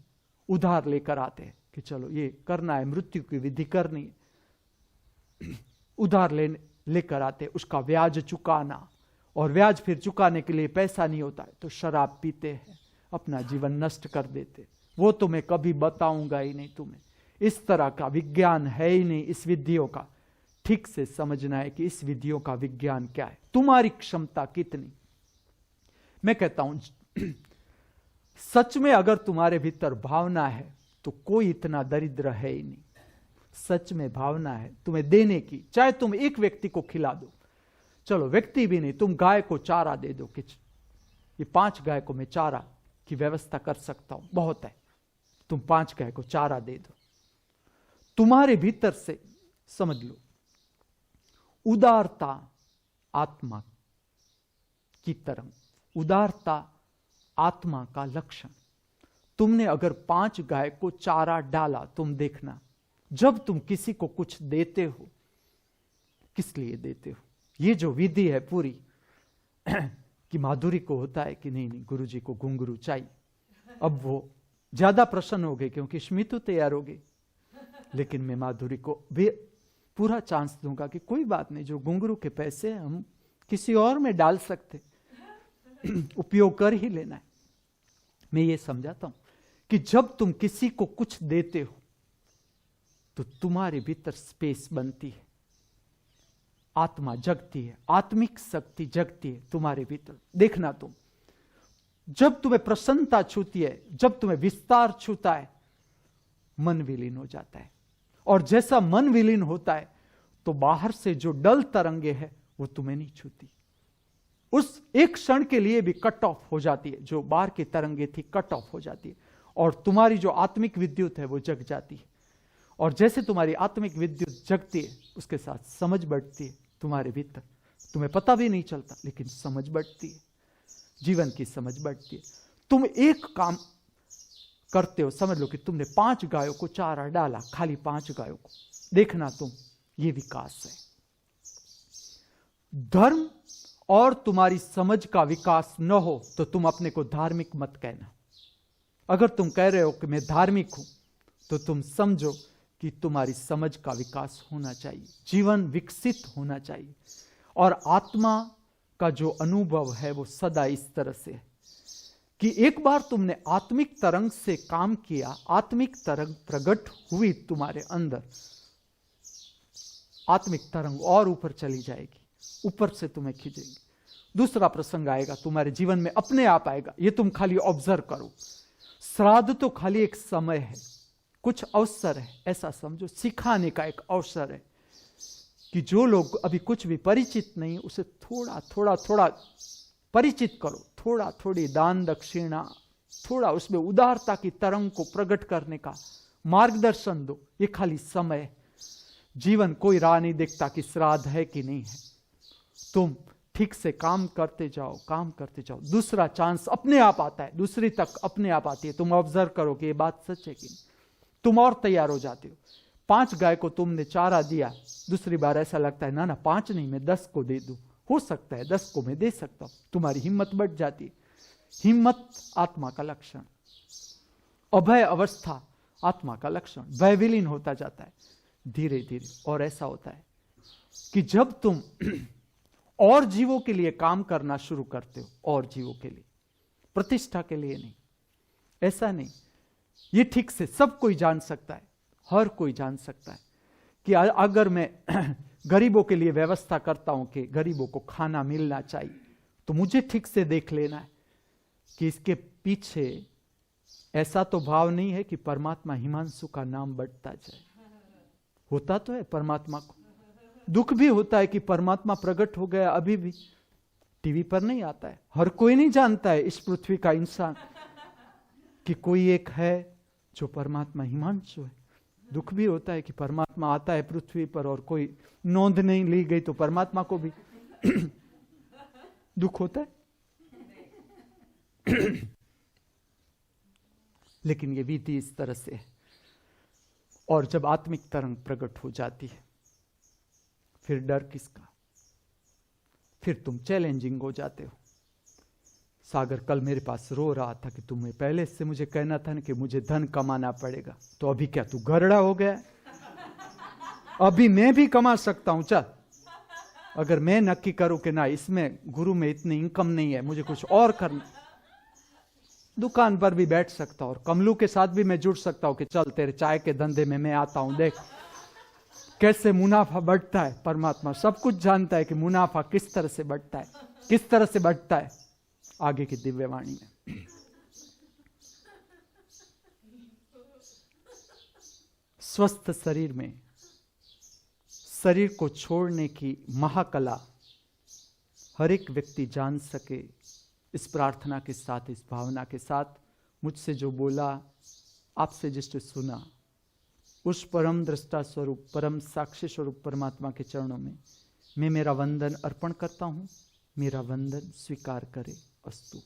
उधार लेकर आते हैं कि चलो ये करना है, मृत्यु की विधि करनी है, उधार लेकर आते, उसका ब्याज चुकाना, और ब्याज फिर चुकाने के लिए पैसा नहीं होता है तो शराब पीते हैं, अपना जीवन नष्ट कर देते। वो तो मैं कभी बताऊंगा ही नहीं तुम्हें। इस तरह का विज्ञान है ही नहीं। इस विधियों का ठीक से समझना है कि इस विधियों का विज्ञान क्या है, तुम्हारी क्षमता कितनी। मैं कहता हूं सच में अगर तुम्हारे भीतर भावना है तो कोई इतना दरिद्र है ही नहीं। सच में भावना है तुम्हें देने की, चाहे तुम एक व्यक्ति को खिला दो, चलो व्यक्ति भी नहीं, तुम गाय को चारा दे दो कि ये 5 गाय को मैं चारा की व्यवस्था कर सकता हूं, बहुत है, तुम 5 गाय को चारा दे दो। तुम्हारे भीतर से समझ लो उदारता आत्मा की तरंग, उदारता आत्मा का लक्षण। तुमने अगर 5 गाय को चारा डाला, तुम देखना जब तुम किसी को कुछ देते हो, किस लिए देते हो। ये जो विधि है पूरी कि माधुरी को होता है कि नहीं गुरुजी को घुंघरू चाहिए, अब वो ज्यादा प्रसन्न हो गए क्योंकि स्मितु तैयार हो गई, लेकिन मैं माधुरी को भी पूरा चांस दूंगा कि कोई बात नहीं, जो घुंघरू के पैसे हम किसी और में डाल सकते, उपयोग कर ही लेना है। मैं ये समझाता हूं कि जब तुम किसी को कुछ देते हो तो तुम्हारे भीतर स्पेस बनती है, आत्मा जगती है, आत्मिक शक्ति जगती है तुम्हारे भीतर। देखना तुम, जब तुम्हें प्रसन्नता छूती है, जब तुम्हें विस्तार छूता है, मन विलीन हो जाता है। और जैसा मन विलीन होता है तो बाहर से जो डल तरंगे हैं वो तुम्हें नहीं छूती, उस एक क्षण के लिए भी कट ऑफ हो जाती है। जो बाहर की तरंगे थी कट ऑफ हो जाती है और तुम्हारी जो आत्मिक विद्युत है वो जग जाती है। और जैसे तुम्हारी आत्मिक विद्युत जगती है, उसके साथ समझ बढ़ती है तुम्हारे भीतर। तुम्हें पता भी नहीं चलता लेकिन समझ बढ़ती है, जीवन की समझ बढ़ती है। तुम एक काम करते हो, समझ लो कि तुमने 5 गायों को चारा डाला, खाली 5 गायों को। देखना तुम, ये विकास है। धर्म और तुम्हारी समझ का विकास न हो तो तुम अपने को धार्मिक मत कहना। अगर तुम कह रहे हो कि मैं धार्मिक हूं तो तुम समझो कि तुम्हारी समझ का विकास होना चाहिए, जीवन विकसित होना चाहिए। और आत्मा का जो अनुभव है वो सदा इस तरह से है कि एक बार तुमने आत्मिक तरंग से काम किया, आत्मिक तरंग प्रकट हुई तुम्हारे अंदर, आत्मिक तरंग और ऊपर चली जाएगी, ऊपर से तुम्हें खींचेगी। दूसरा प्रसंग आएगा तुम्हारे जीवन में, अपने आप आएगा, ये तुम खाली ऑब्जर्व करो। श्राद्ध तो खाली एक समय है, कुछ अवसर है, ऐसा समझो, सिखाने का एक अवसर है कि जो लोग अभी कुछ भी परिचित नहीं, उसे थोड़ा थोड़ा थोड़ा परिचित करो, थोड़ा थोड़ी दान दक्षिणा, थोड़ा उसमें उदारता की तरंग को प्रकट करने का मार्गदर्शन दो। ये खाली समय है, जीवन कोई राह नहीं देखता कि श्राद्ध है कि नहीं है। तुम ठीक से काम करते जाओ, काम करते जाओ, दूसरा चांस अपने आप आता है, दूसरी तक अपने आप आती है। तुम ऑब्जर्व करो कि ये बात सच है कि नहीं, तुम और तैयार हो जाते हो। 5 गाय को तुमने चारा दिया, दूसरी बार ऐसा लगता है ना ना 5 नहीं, मैं 10 को दे दूं, हो सकता है 10 को मैं दे सकता हूं। तुम्हारी हिम्मत बढ़ जाती है। हिम्मत आत्मा का लक्षण, अभय अवस्था आत्मा का लक्षण, भय विलीन होता जाता है धीरे धीरे। और ऐसा होता है कि जब तुम और जीवों के लिए काम करना शुरू करते हो, और जीवों के लिए, प्रतिष्ठा के लिए नहीं, ऐसा नहीं, ये ठीक से सब कोई जान सकता है, हर कोई जान सकता है कि अगर मैं गरीबों के लिए व्यवस्था करता हूं कि गरीबों को खाना मिलना चाहिए, तो मुझे ठीक से देख लेना है कि इसके पीछे ऐसा तो भाव नहीं है कि परमात्मा हिमांशु का नाम बढ़ता जाए। होता तो है परमात्मा को दुख भी होता है कि परमात्मा प्रकट हो गया, अभी भी टीवी पर नहीं आता है, हर कोई नहीं जानता है इस पृथ्वी का इंसान कि कोई एक है जो परमात्मा हिमांशु है। दुख भी होता है कि परमात्मा आता है पृथ्वी पर और कोई नोंद नहीं ली गई, तो परमात्मा को भी दुख होता है। लेकिन ये विधि इस तरह से है। और जब आत्मिक तरंग प्रकट हो जाती है, फिर डर किसका, फिर तुम चैलेंजिंग हो जाते हो। सागर कल मेरे पास रो रहा था कि तुम्हें पहले से मुझे कहना था ना कि मुझे धन कमाना पड़ेगा, तो अभी क्या तू गरड़ा हो गया? अभी मैं भी कमा सकता हूं, चल अगर मैं नक्की करूं कि ना इसमें गुरु में इतनी इनकम नहीं है, मुझे कुछ और करना, दुकान पर भी बैठ सकता हूं और कमलू के साथ भी मैं जुड़ सकता हूं कि चल तेरे चाय के धंधे में मैं आता हूं, देख कैसे मुनाफा बढ़ता है। परमात्मा सब कुछ जानता है कि मुनाफा किस तरह से बढ़ता है, किस तरह से बढ़ता है। आगे की दिव्यवाणी में स्वस्थ शरीर में शरीर को छोड़ने की महाकला हर एक व्यक्ति जान सके, इस प्रार्थना के साथ, इस भावना के साथ, मुझसे जो बोला, आपसे जिसने सुना, उस परम दृष्टा स्वरूप, परम साक्षी स्वरूप परमात्मा के चरणों में मैं मेरा वंदन अर्पण करता हूं। मेरा वंदन स्वीकार करे। अस्तु।